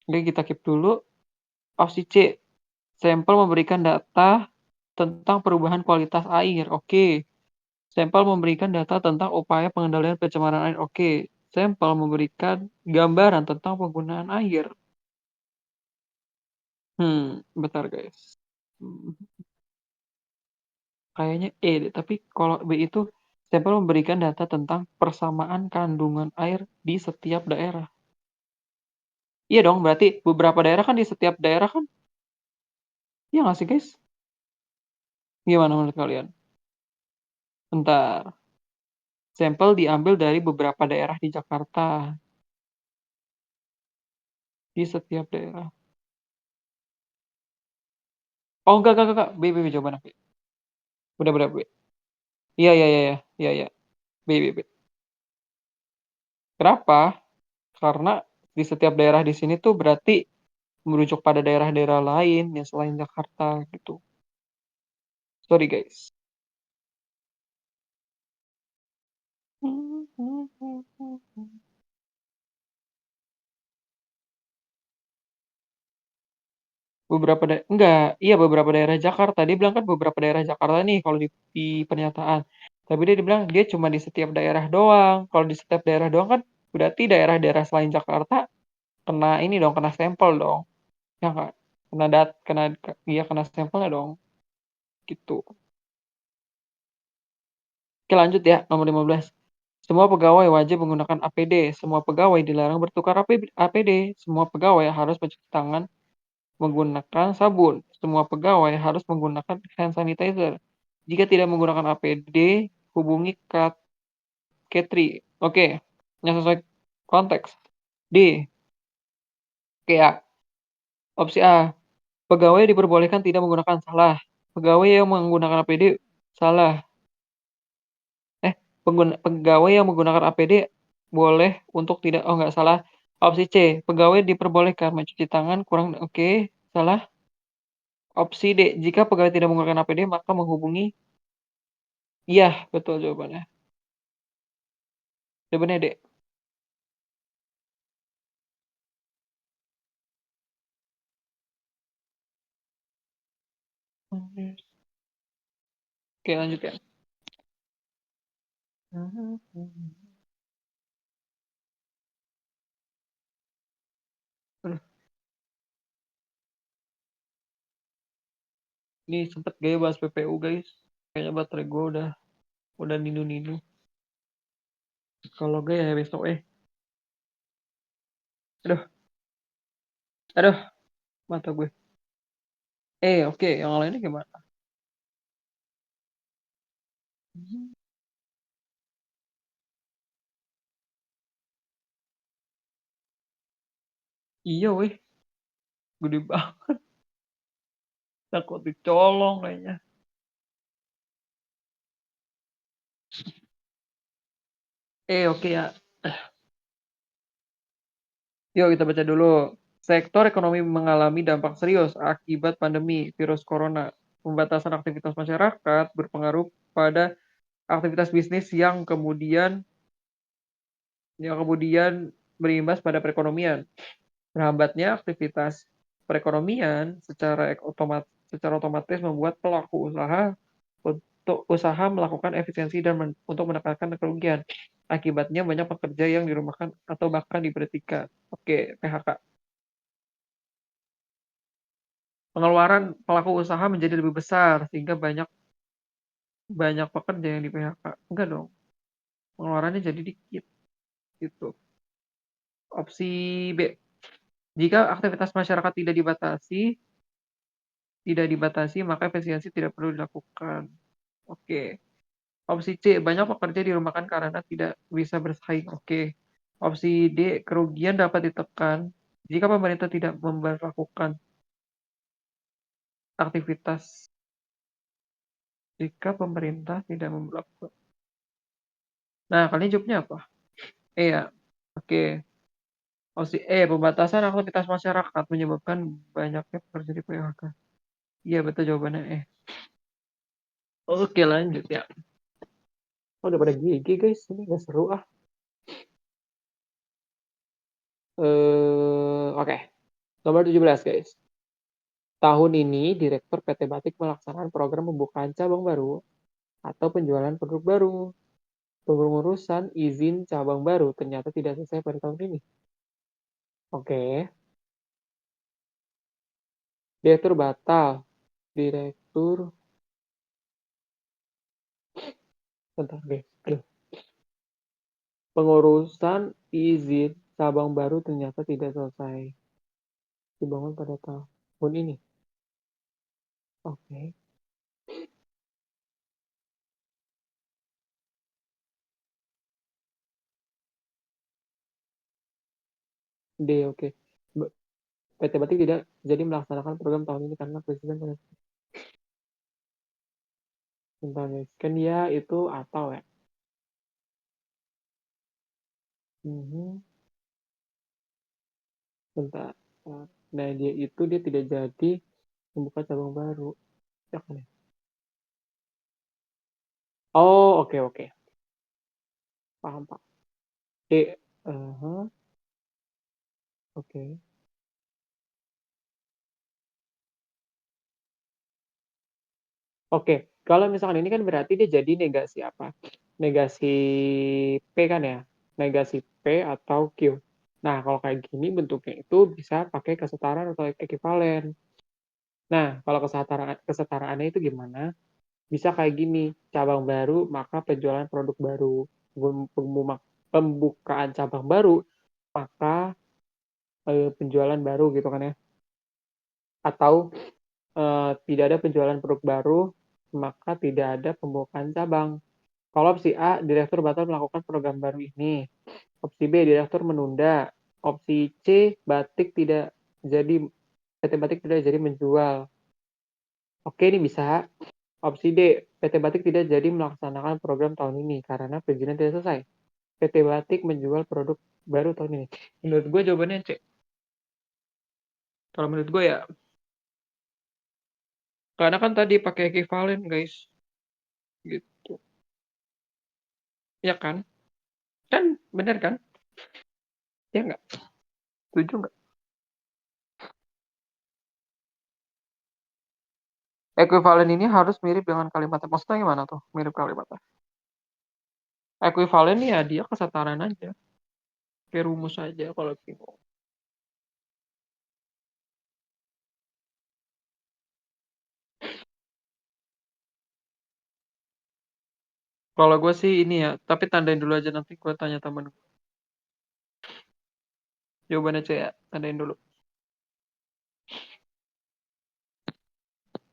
Oke, kita keep dulu. Opsi C, sampel memberikan data tentang perubahan kualitas air. Oke. Sampel memberikan data tentang upaya pengendalian pencemaran air. Oke. Sampel memberikan gambaran tentang penggunaan air. Bentar guys. Kayaknya E deh, tapi kalau B itu sampel memberikan data tentang persamaan kandungan air di setiap daerah. Iya dong, berarti beberapa daerah kan di setiap daerah kan? Iya nggak sih guys? Gimana menurut kalian? Bentar. Sampel diambil dari beberapa daerah di Jakarta. Di setiap daerah. Oh enggak. B jawaban aku. Benar B. Iya. Iya, iya. B. Kenapa? Karena di setiap daerah di sini tuh berarti merujuk pada daerah-daerah lain yang selain Jakarta gitu. Sorry guys. Enggak, iya beberapa daerah Jakarta. Dia bilang kan beberapa daerah Jakarta nih kalau di pernyataan. Tapi dia bilang dia cuma di setiap daerah doang. Kalau di setiap daerah doang kan berarti daerah-daerah selain Jakarta kena ini dong, kena sampel dong. Ya nggak? Iya kena sampelnya dong. Gitu. Oke lanjut ya, nomor 15. Semua pegawai wajib menggunakan APD. Semua pegawai dilarang bertukar APD. Semua pegawai harus mencuci tangan menggunakan sabun. Semua pegawai harus menggunakan hand sanitizer. Jika tidak menggunakan APD, hubungi K3. Oke, yang sesuai konteks. D. Oke ya. Opsi A. Pegawai diperbolehkan tidak menggunakan salah. Pegawai yang menggunakan APD salah. Pegawai yang menggunakan APD boleh untuk tidak. Oh nggak salah. Opsi C. Pegawai diperbolehkan mencuci tangan kurang. Oke, salah. Opsi D. Jika pegawai tidak menggunakan APD maka menghubungi. Iya, betul jawabannya. Jawabannya D. Oke, lanjut ya. Aduh, ini sempet gaya bahas PPU guys. Kayaknya baterai gue udah ninu-ninu. Kalau gaya ya besok Aduh, aduh, mata gue. Oke, yang lainnya gimana? Iya weh, gede banget. Takut dicolong kayaknya. Oke ya. Yuk kita baca dulu. Sektor ekonomi mengalami dampak serius akibat pandemi virus corona. Pembatasan aktivitas masyarakat berpengaruh pada aktivitas bisnis yang kemudian berimbas pada perekonomian. Terhambatnya aktivitas perekonomian secara otomatis membuat pelaku usaha melakukan efisiensi dan untuk menekan kerugian. Akibatnya banyak pekerja yang dirumahkan atau bahkan diberhentikan. Oke, PHK. Pengeluaran pelaku usaha menjadi lebih besar sehingga banyak banyak pekerja yang di PHK. Enggak dong. Pengeluarannya jadi dikit gitu. Opsi B. Jika aktivitas masyarakat tidak dibatasi, tidak dibatasi, maka efisiensi tidak perlu dilakukan. Oke. Opsi C, banyak pekerja dirumahkan karena tidak bisa bersaing. Oke. Opsi D, kerugian dapat ditekan jika pemerintah tidak memperlakukan aktivitas. Jika pemerintah tidak memperlakukan. Nah, kalian jawabnya apa? E ya. Oke. Opsi E, pembatasan aktivitas masyarakat menyebabkan banyaknya pekerja di PHK. Iya, betul jawabannya E. Oke, lanjut ya. Oh, udah pada GG guys, ini gak seru ah. Oke. Nomor 17 guys. Tahun ini Direktur PT Batik melaksanakan program pembukaan cabang baru atau penjualan produk baru. Pengurusan izin cabang baru ternyata tidak selesai pada tahun ini. Oke. Direktur batal. Direktur. Bentar deh. Aduh. Pengurusan izin cabang baru ternyata tidak selesai dibangun pada tahun ini. Oke. D, oke. PT Batik tidak jadi melaksanakan program tahun ini karena presiden pada bentar guys. Kan dia itu atau ya. Mhm. Bentar. Nah, dia tidak jadi membuka cabang baru. Ya kan ya? Oh, oke oke. Paham, Pak. D. Oke. Oke, kalau misalkan ini kan berarti dia jadi negasi apa? Negasi P kan ya? Negasi P atau Q. Nah, kalau kayak gini bentuknya itu bisa pakai kesetaraan atau ekivalen. Nah, kalau kesetaraannya itu gimana? Bisa kayak gini, cabang baru maka penjualan produk baru. Pembukaan cabang baru maka penjualan baru gitu kan ya. Atau tidak ada penjualan produk baru maka tidak ada pembukaan cabang. Kalau opsi A, direktur batal melakukan program baru ini. Opsi B, direktur menunda. Opsi C, PT Batik tidak jadi menjual. Oke, ini bisa. Opsi D, PT Batik tidak jadi melaksanakan program tahun ini karena perizinan tidak selesai. PT Batik menjual produk baru tahun ini. Menurut gue jawabannya C. Kalau menurut gue ya, karena kan tadi pakai ekivalen guys. Gitu. Ya kan? Kan bener kan? Ya nggak? Setuju nggak? Ekivalen ini harus mirip dengan kalimatnya. Maksudnya gimana tuh? Mirip kalimatnya. Ekivalen ya dia kesetaraan aja. Kayak rumus aja kalau bingung. Kalau gue sih ini ya, tapi tandain dulu aja nanti gue tanya temen gue. Jawabannya C ya, tandain dulu.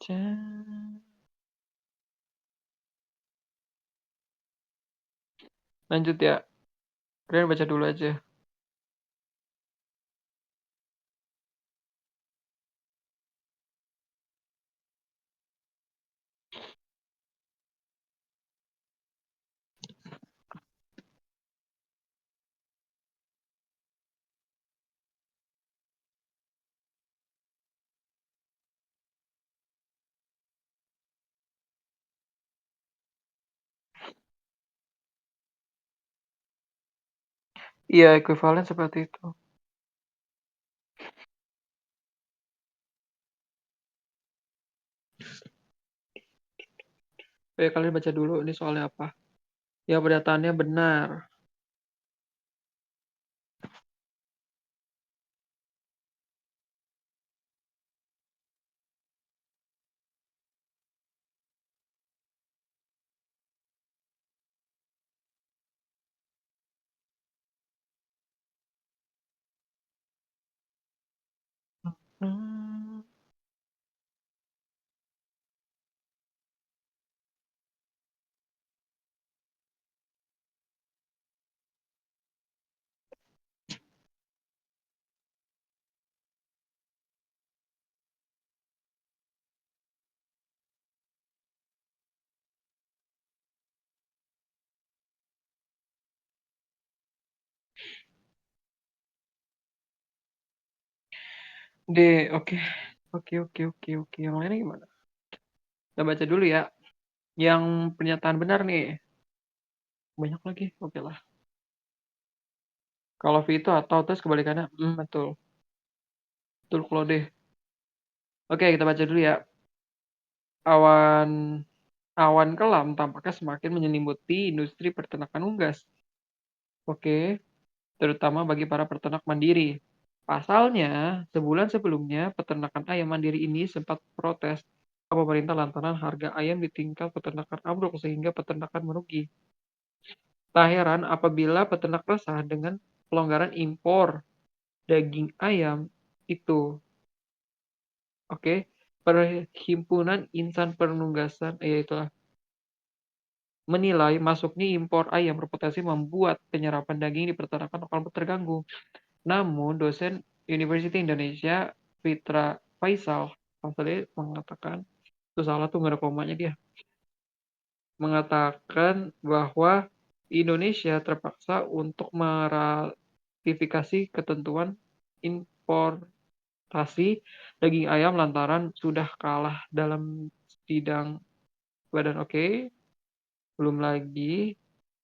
C. Lanjut ya. Kalian baca dulu aja. Iya, ekivalen seperti itu. Oke, kalian baca dulu ini soalnya apa. Ya, pendataannya benar. Hmm. D, oke. Oke. Yang lainnya gimana? Kita baca dulu ya. Yang pernyataan benar nih. Banyak lagi. Oke lah. Kalau V itu atau terus kebalikannya. Betul. Betul kalau D. Oke, kita baca dulu ya. Awan awan kelam tampaknya semakin menyelimuti industri peternakan unggas. Oke, terutama bagi para peternak mandiri. Pasalnya, sebulan sebelumnya peternakan ayam mandiri ini sempat protes ke pemerintah lantaran harga ayam di tingkat peternakan ambruk sehingga peternakan merugi. Tak heran apabila peternak resah dengan pelonggaran impor daging ayam itu. Oke, Perhimpunan Insan Penunggasan, itulah, menilai masuknya impor ayam berpotensi membuat penyerapan daging di peternakan lokal terganggu. Namun, dosen University Indonesia, Fitra Faisal, mengatakan, itu salah tuh nggak ada komanya dia, mengatakan bahwa Indonesia terpaksa untuk meratifikasi ketentuan importasi daging ayam lantaran sudah kalah dalam sidang badan. Oke. Belum lagi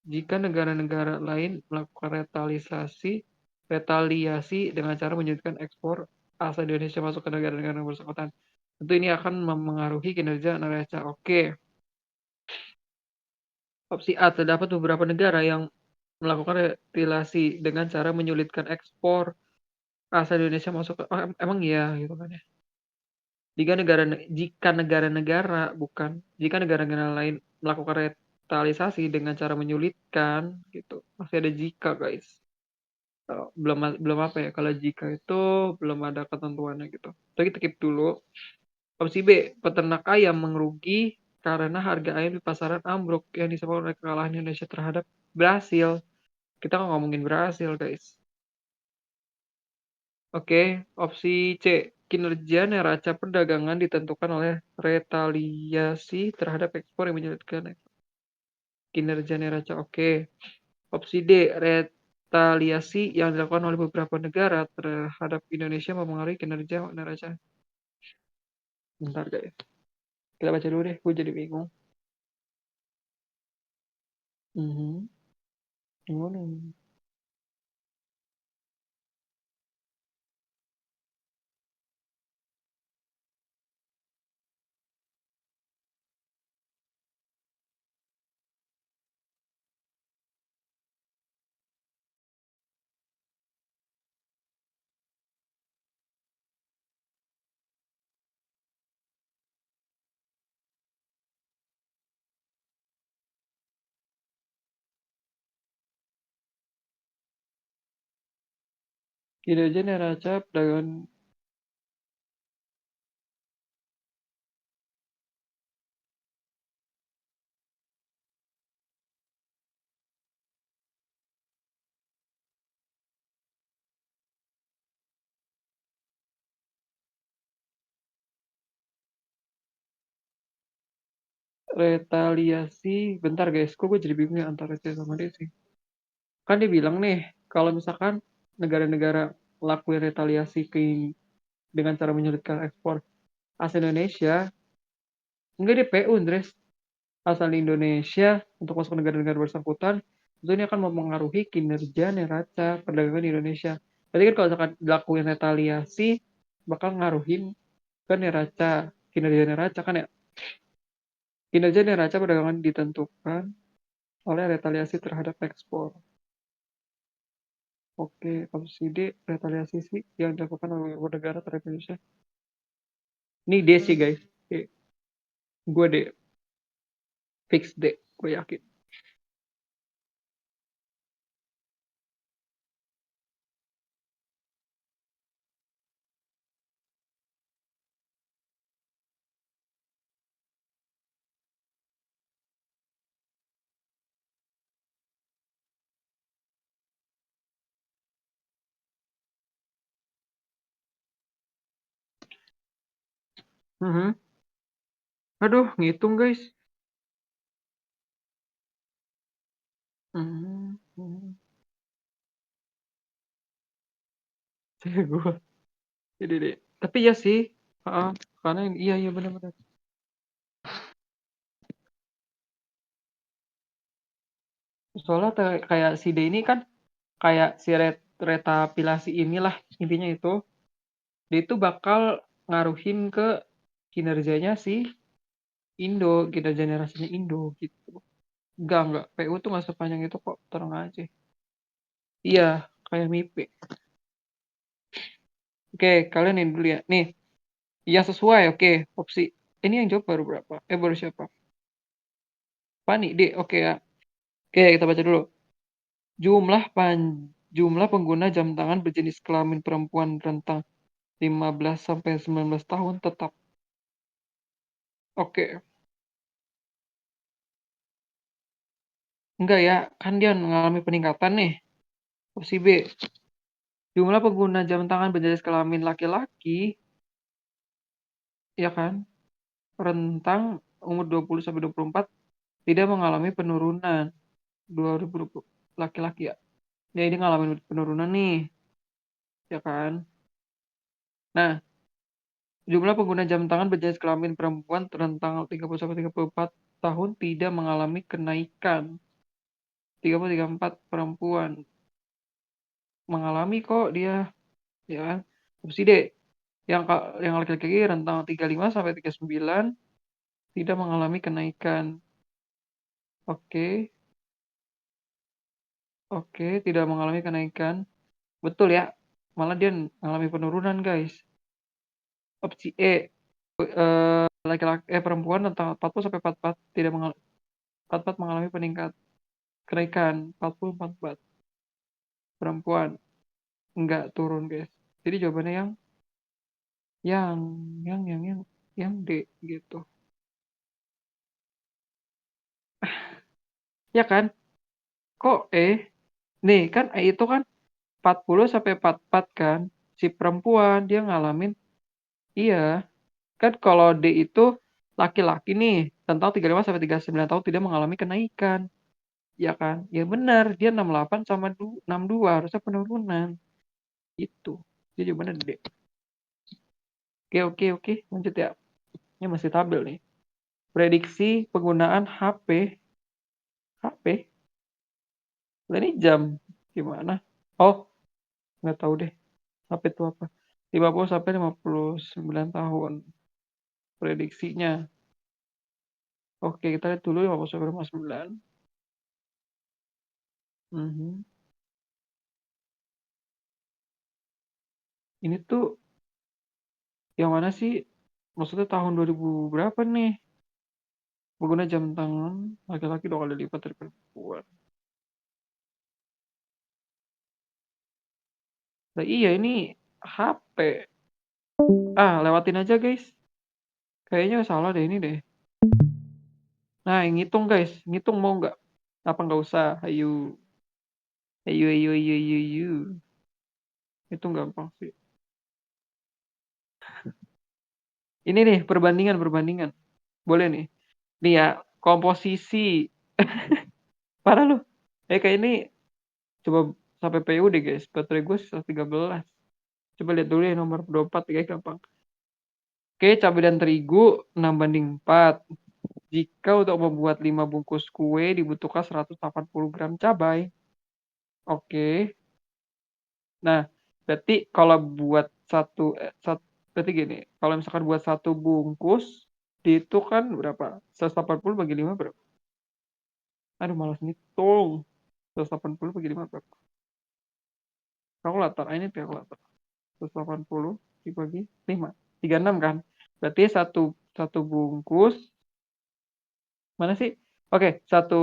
jika negara-negara lain melakukan retaliasi dengan cara menyulitkan ekspor asal Indonesia masuk ke negara-negara yang bersangkutan. Tentu ini akan mempengaruhi kinerja neraca. Oke. Opsi A, terdapat beberapa negara yang melakukan retaliasi dengan cara menyulitkan ekspor asal Indonesia masuk ke, emang iya gitu kan ya. Jika negara-negara bukan, jika negara-negara lain melakukan retaliasi dengan cara menyulitkan gitu. Masih ada jika, guys. Belum belum apa ya, kalau jika itu belum ada ketentuannya gitu. Tapi kita keep dulu. Opsi B, peternak ayam merugi karena harga ayam di pasaran ambruk yang disebabkan oleh kekalahan Indonesia terhadap Brasil. Kita nggak ngomongin Brasil, guys. Oke, opsi C, kinerja neraca perdagangan ditentukan oleh retaliasi terhadap ekspor yang menyulitkan kinerja neraca. Oke. Opsi D, retaliasi yang dilakukan oleh beberapa negara terhadap Indonesia mempengaruhi kinerja neraca. Bentar, guys. Kita baca dulu deh, gue jadi bingung. Gimana? Kinerja neraca perdagangan retaliasi. Bentar, guys. Kok gue jadi bingung ya antara C sama D sih. Kan dia bilang nih, kalau misalkan negara-negara lakuin retaliasi dengan cara menyulitkan ekspor asal Indonesia, enggak dia PU, Andres. Asal Indonesia untuk masuk ke negara-negara bersangkutan, itu ini akan mempengaruhi kinerja neraca perdagangan di Indonesia. Berarti kan kalau misalkan dilakuin retaliasi, bakal ngaruhin ke neraca, kinerja neraca kan ya. Kinerja neraca perdagangan ditentukan oleh retaliasi terhadap ekspor. Oke, opsi D, retaliasi sih yang dilakukan oleh beberapa negara terhadap Indonesia. Ini D sih, guys. D. Gue D. Fix D. Gue yakin. Mhm. Aduh, ngitung, guys. Mhm. Gue. Jadi D. Tapi ya sih, heeh, karena iya benar-benar. Soalnya kayak si D ini kan kayak si retapilasi inilah intinya itu. Dia itu bakal ngaruhin ke kinerjanya si Indo, kinerja generasinya Indo gitu. Enggak. PU tuh nggak sepanjang itu kok, tenang aja. Iya, kayak MIPI. Oke, kalian ini dulu ya. Nih, yang sesuai, oke. Opsi. Ini yang jawab baru berapa? Baru siapa? Fani, D. Oke ya. Oke, kita baca dulu. Jumlah jumlah pengguna jam tangan berjenis kelamin perempuan rentang 15 sampai 19 tahun tetap. Oke. Enggak ya, kan dia mengalami peningkatan nih. Opsi B. Jumlah pengguna jam tangan berjenis kelamin laki-laki, ya kan, rentang umur 20 sampai 24 tidak mengalami penurunan. 2020 laki-laki ya. Ya ini ngalamin penurunan nih, ya kan. Nah, jumlah pengguna jam tangan berjenis kelamin perempuan rentang 30 sampai 34 tahun tidak mengalami kenaikan. 34 perempuan mengalami kok dia, ya kan. Opsi D, yang laki-laki rentang 35 sampai 39 tidak mengalami kenaikan. Oke, oke, tidak mengalami kenaikan. Betul ya, malah dia mengalami penurunan, guys. Opsi E, perempuan tentang 40 sampai 44 tidak mengalami 44 mengalami kenaikan 40 44 perempuan enggak turun, guys. Jadi jawabannya yang yang D gitu. Ya kan? Kok nih kan itu kan 40 sampai 44 kan. Si perempuan dia ngalamin, iya. Kan kalau D itu laki-laki nih, tentang 35 sampai 39 tahun tidak mengalami kenaikan. Ya kan? Ya benar, dia 68 sama 62 harusnya penurunan. Itu. Jadi jawabannya D. Oke. Lanjut ya. Ini masih tabel nih. Prediksi penggunaan HP. Lah ini jam gimana? Oh, nggak tahu deh. HP itu apa? 50 sampai 59 tahun. Prediksinya. Oke, kita lihat dulu 50 sampai 59. Mhm. Ini tuh yang mana sih? Maksudnya tahun 2000 berapa nih? Pengguna jam tangan laki-laki 2 kali lipat dari perempuan. Nah, iya ini HP. Lewatin aja guys. Kayaknya salah deh ini deh. Nah, ngitung guys. Ngitung mau nggak? Apa nggak usah? Ayo. Itu gampang sih. Ini nih perbandingan. Boleh nih. Nih ya, komposisi. Parah lu. Kayak ini coba sampai PU deh guys. Baterai gue 113. Coba lihat dulu ya nomor 24 kayak gampang. Oke, cabai dan terigu 6:4. Jika untuk membuat 5 bungkus kue dibutuhkan 180 gram cabai. Oke. Nah, berarti kalau buat berarti gini, kalau misalkan buat satu bungkus, itu kan berapa? 180 bagi 5 berapa? Aduh, malas ngitung. 180 bagi 5 berapa? Kalkulator, ini kalkulator. 180 dibagi 5. 36 kan? Berarti satu satu bungkus, mana sih? Oke, satu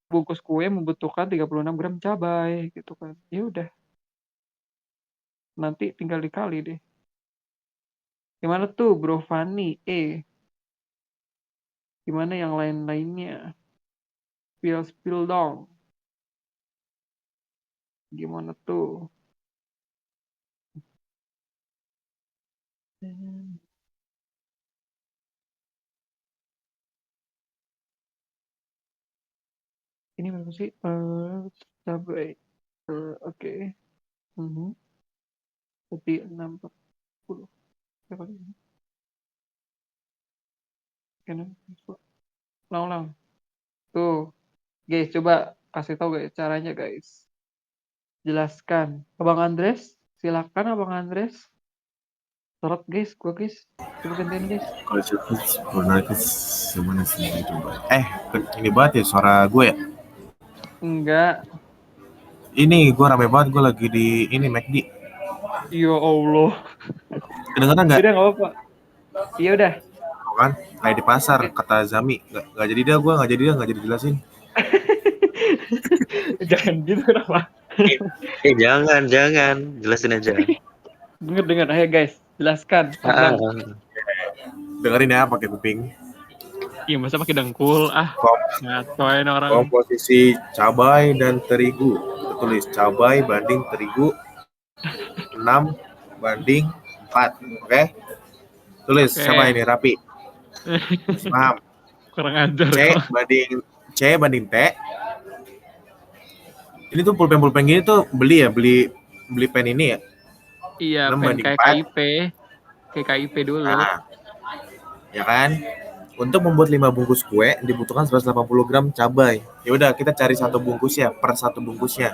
bungkus kue membutuhkan 36 gram cabai gitu kan. Ya udah, nanti tinggal dikali deh. Gimana tuh Bro Fani? Gimana yang lain-lainnya? Spill dong. Gimana tuh? Ini berapa sih? Cabai. Oke. Mhm. Jadi 640. Ulang. Tuh, guys, coba kasih tahu guys caranya guys. Jelaskan. Abang Andres, silakan Abang Andres. Sorot guys, gua guys. Coba gantian guys. Kalau itu gimana sih itu? Ini banget ya suara gue ya. Enggak. Ini gue rame banget, gue lagi di ini McD. Ya Allah. Kedengeran nggak? Udah nggak apa-apa. Iya udah. Kan kayak di pasar kata Zami, nggak jadi dia, gue nggak jadi jelasin. Jangan gitu kenapa? Jangan, jelasin aja. Dengar, ayo guys, jelaskan. Dengerin ya pakai kuping. Iya, masa pakai dengkul? Ngatoin orang. Komposisi cabai dan terigu. Tulis cabai banding terigu 6 banding 4. Oke? Tulis sama ini rapi. Paham? Kurang ajar. C banding T. Ini tuh pulpen gini tuh beli pen ini ya. Iya, pen kayak KIP dulu. Nah, ya kan? Untuk membuat 5 bungkus kue dibutuhkan 180 gram cabai. Ya udah, kita cari satu bungkus ya, per satu bungkusnya.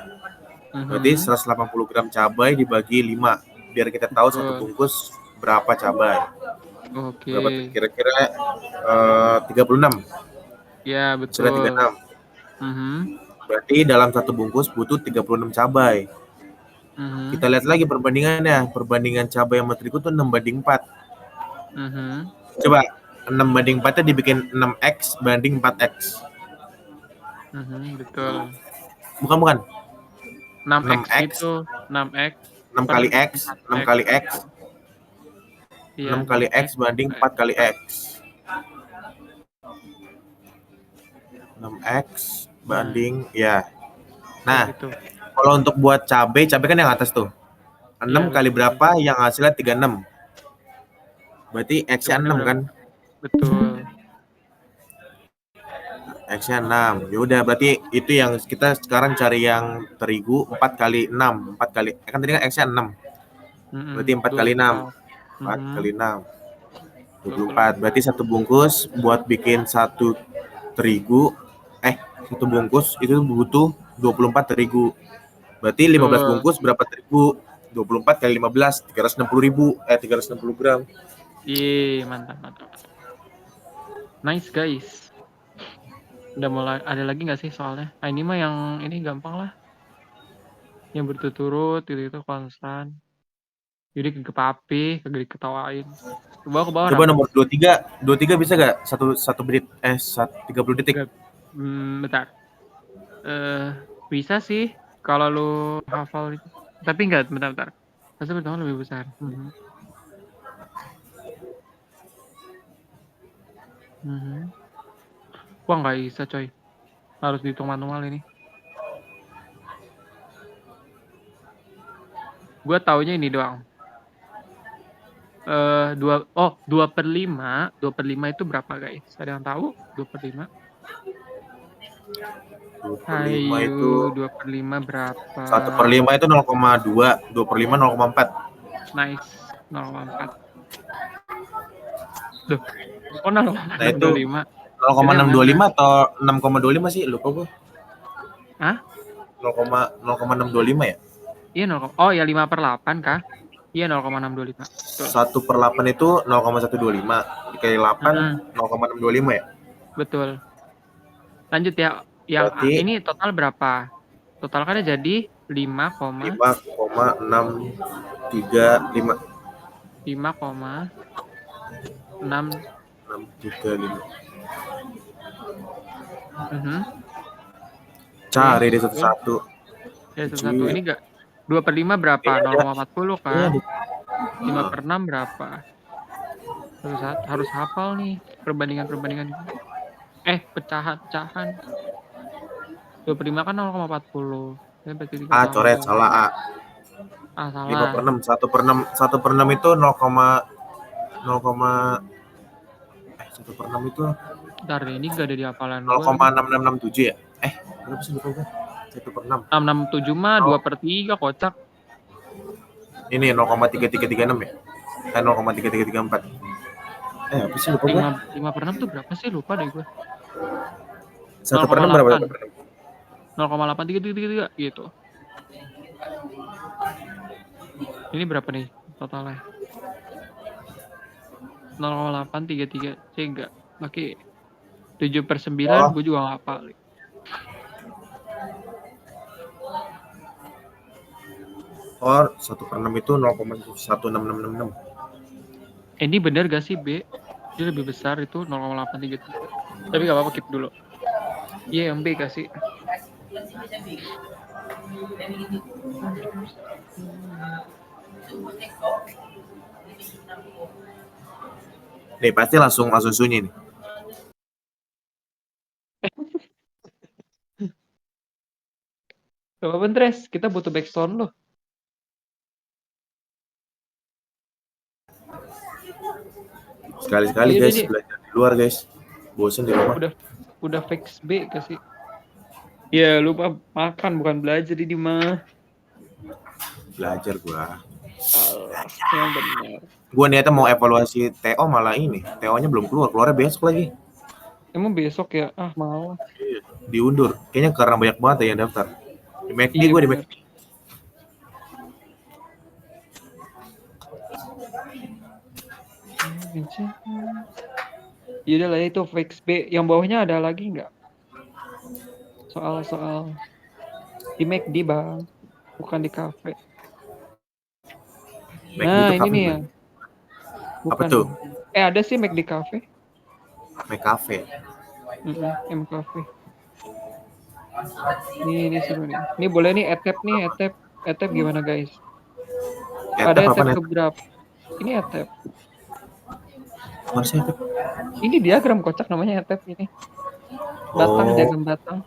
Berarti 180 gram cabai dibagi 5 biar kita tahu satu bungkus berapa cabai. Oke. Berapa kira-kira 36. Ya, betul. Sudah 36. Berarti dalam satu bungkus butuh 36 cabai. Kita lihat lagi perbandingannya. Perbandingan cabai sama terigu tuh 6 banding 4. Coba 6 banding 4-nya dibikin 6x banding 4x. Betul. Bukan. 6x itu 6x. 6 kali x, 6 kali x. Iya, 6 kali x banding 4 kali x. 6x banding ya. Nah, kalau untuk buat cabai kan yang atas tuh. 6 kali berapa yang hasilnya 36. Berarti x-nya 6 kan? Betul. X-nya 6. Ya udah, berarti itu yang kita sekarang cari yang terigu 4 kali 6. 4 kali kan tadi kan X-nya 6. Berarti 4 kali 6. 4 kali 6. 24. Berarti satu bungkus buat bikin satu terigu satu bungkus itu butuh 24 terigu. Berarti 15 bungkus berapa terigu? 24 kali 15 360 gram. Iya, mantap. Nice guys. Udah mulai ada lagi nggak sih soalnya? Nah, ini mah yang ini gampang lah. Yang berturut-turut itu konstan. Jadi kagak diketawain. Coba ke bawah. Coba nomor 23 bisa gak? Satu menit 30 detik. Bentar. Bisa sih kalau lu hafal itu. Tapi enggak, bentar. Pasti pertama lebih besar. Wah, nggak bisa coy. Harus dihitung manual ini. Gue taunya ini doang. 2/5 itu berapa guys? Ada yang tahu? 2/5? 2/5 itu 2/5 berapa? 1/5 itu 0,2. 2/5 0,4. Nice. 0,4. Duh. Oh, 0,625. 0,625 atau 6,25 sih? Lupa gue. Hah? 0,625 ya? Iya, 0. Oh ya 5/8 kah? Iya, 0,625. 1/8 itu 0,125. Dikali 8 0,625 ya? Betul. Lanjut ya. Yang berarti, ini total berapa? Total kan jadi 5,635. 5,635. Cari deh satu-satu. Ya, satu-satu. Ini enggak 2/5 berapa? 0,40 kan? 5/6 berapa? Harus hafal nih perbandingan. Pecahan. 2/5 kan 0,40. Coret salah A. Salah. 5/6. 1/6 itu 1/6 itu. Bentar, ini enggak ada di hafalan 0,6667 ya? Berapa sih lupa gue? 1/6. 667 mah 2/3 kocak. Ini 0,3336 ya? 0,3334. Apa sih lupa gua? 5/6 tuh berapa sih? Lupa deh gua. 1/6 berapa? 0,83333 gitu. Ini berapa nih totalnya? 0,833 C enggak. Oke. 7/9 gue juga nggak hafal. Or 1/6 itu 0,16666. Ini bener gak sih B? Dia lebih besar itu 0,833. Tapi gak apa-apa, keep dulu. Iya yang B kasih. Nih pasti langsung sunyi nih. Gak apa-apa Andres, kita butuh backsound loh. Sekali-sekali Ayo, guys, Dede. belajar di luar guys. Bosan di rumah. Udah fix B kasih. Ya lupa makan bukan belajar ini mah. Belajar gua. Yang benar. Gua niatnya mau evaluasi TO malah ini. TO-nya belum keluarnya besok lagi. Emang besok ya? Ah malah. Diundur. Kayaknya karena banyak banget yang daftar. Di McD Iya, gua di bener. McD. Yaudah lah itu fix B. Yang bawahnya ada lagi nggak? Soal di McD bang, bukan di cafe. McD Nah itu ini kafe, nih ya. Apa Bukan. tuh? Ada sih McD cafe. McCafe. M cafe. Ini seru nih. Ini boleh nih etep nih etep gimana guys? Ada etep keberapa? Ini etep. Mana sih etep? Ini diagram kocak namanya etep ini. Batang diagram batang.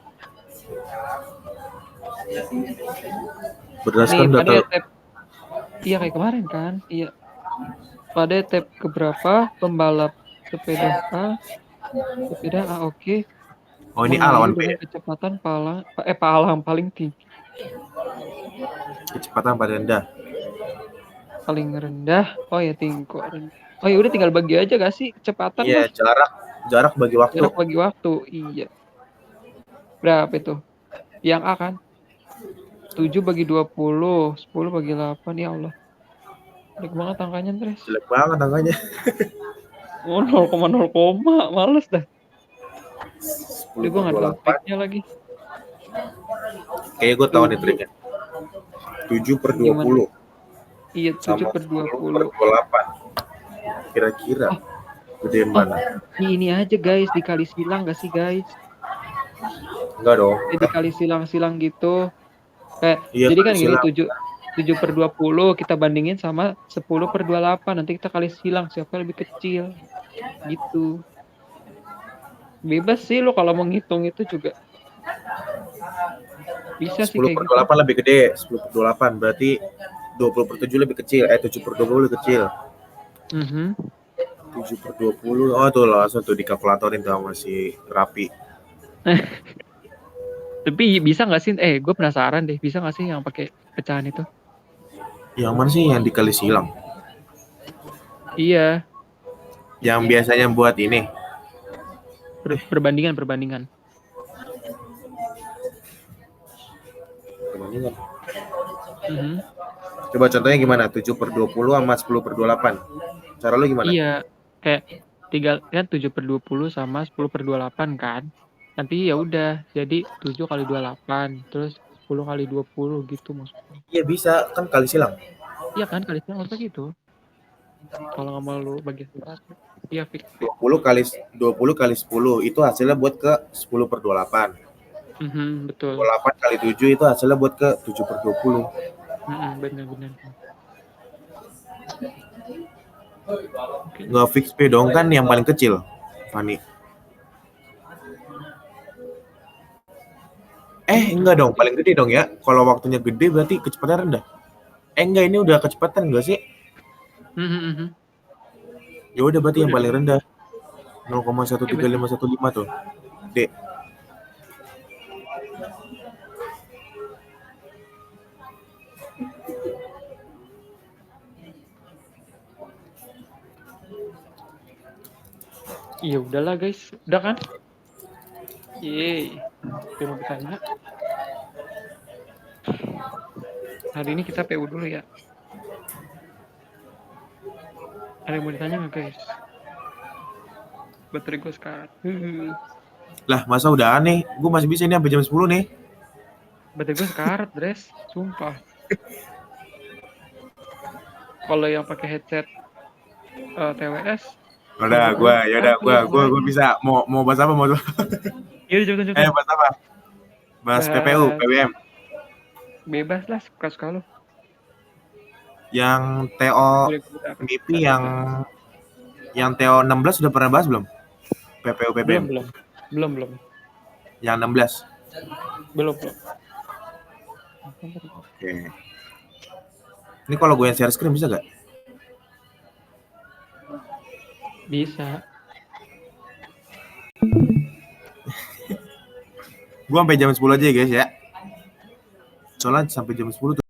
Berdasarkan nih, pada data. etep. Iya kayak kemarin kan? Iya. Pada etep keberapa pembalap sepeda A oke. Oh ini A lawan B. Dengan kecepatan palang paling tinggi. Kecepatan paling rendah. Paling rendah. Oh ya tingkok rendah. Oh ya udah tinggal bagi aja gak sih kecepatan? Iya, jarak bagi waktu. Jarak bagi waktu. Iya. Berapa itu? Yang A kan? 7 bagi 20, 10 bagi 8. Ya Allah. Jelek banget angkanya, Andres. Jelek banget angkanya. Oh, 0,0, males dah. 10 Gue nggak tahu triknya lagi. Kayaknya gue tahu nih triknya. 7/20. Iya, 7/20. 10/28. Kira-kira gedean mana? Ini aja guys, dikali silang gak sih guys? Enggak dong. Dikali silang-silang gitu. Kayak, Iya, jadi kan gini, silang. 7/20 kita bandingin sama 10/28. Nanti kita kali silang siapa yang lebih kecil. Gitu. Bebas sih lo kalau mau ngitung itu juga. Bisa sih kayak gitu. 10/28 lebih gede. 10/28 berarti 20/7 lebih kecil. 7/20 lebih kecil. 7/20. Oh tuh langsung tuh dikalkulatorin tuh masih rapi. Tapi bisa nggak sih? Gue penasaran deh. Bisa nggak sih yang pakai pecahan itu? Yang mana sih yang dikali silang? Iya. Yang biasanya buat ini. Perbandingan. Coba contohnya gimana? 7/20 sama 10/28. Cara lu gimana? Iya, kayak 7/20 sama 10/28 kan. Nanti ya udah jadi 7 kali 28 terus 10 kali 20 gitu maksudnya. Iya bisa, kan kali silang. Iya kan kali silang harusnya gitu. Kalau nggak mau lu bagi sesuatu. Iya fix. 20 kali 10 itu hasilnya buat ke 10/28. Betul. 28 kali 7 itu hasilnya buat ke 7/20. Benar. Nggak fix P dong kan yang paling kecil, Fani. Enggak dong, paling gede dong ya. Kalau waktunya gede berarti kecepatan rendah. Enggak, ini udah kecepatan enggak sih? Ya udah berarti yang paling rendah. 0,13515 tuh. D. Iya udahlah guys, udah kan? Yeay, dia mau bertanya. Hari ini kita PU dulu ya. Ada yang mau ditanya nggak guys? Baterai gue sekarat. Lah, masa udah aneh? Gue masih bisa ini sampai jam 10 nih. Baterai gue sekarat, Dres. Sumpah. Kalau yang pakai headset TWS. Gue bisa. Mau bahas apa? Iya, coba. Bahas apa? Bahas PPU, PWM. Bebas lah, suka-suka lo. Yang TO MIPI yang TO 16 sudah pernah bahas belum? PPU, PPM? Belum. Yang 16? Belum. Oke. Ini kalau gue yang share screen bisa gak? Bisa. Gue sampai jam 10 aja ya guys ya. Soalnya sampai jam 10 tuh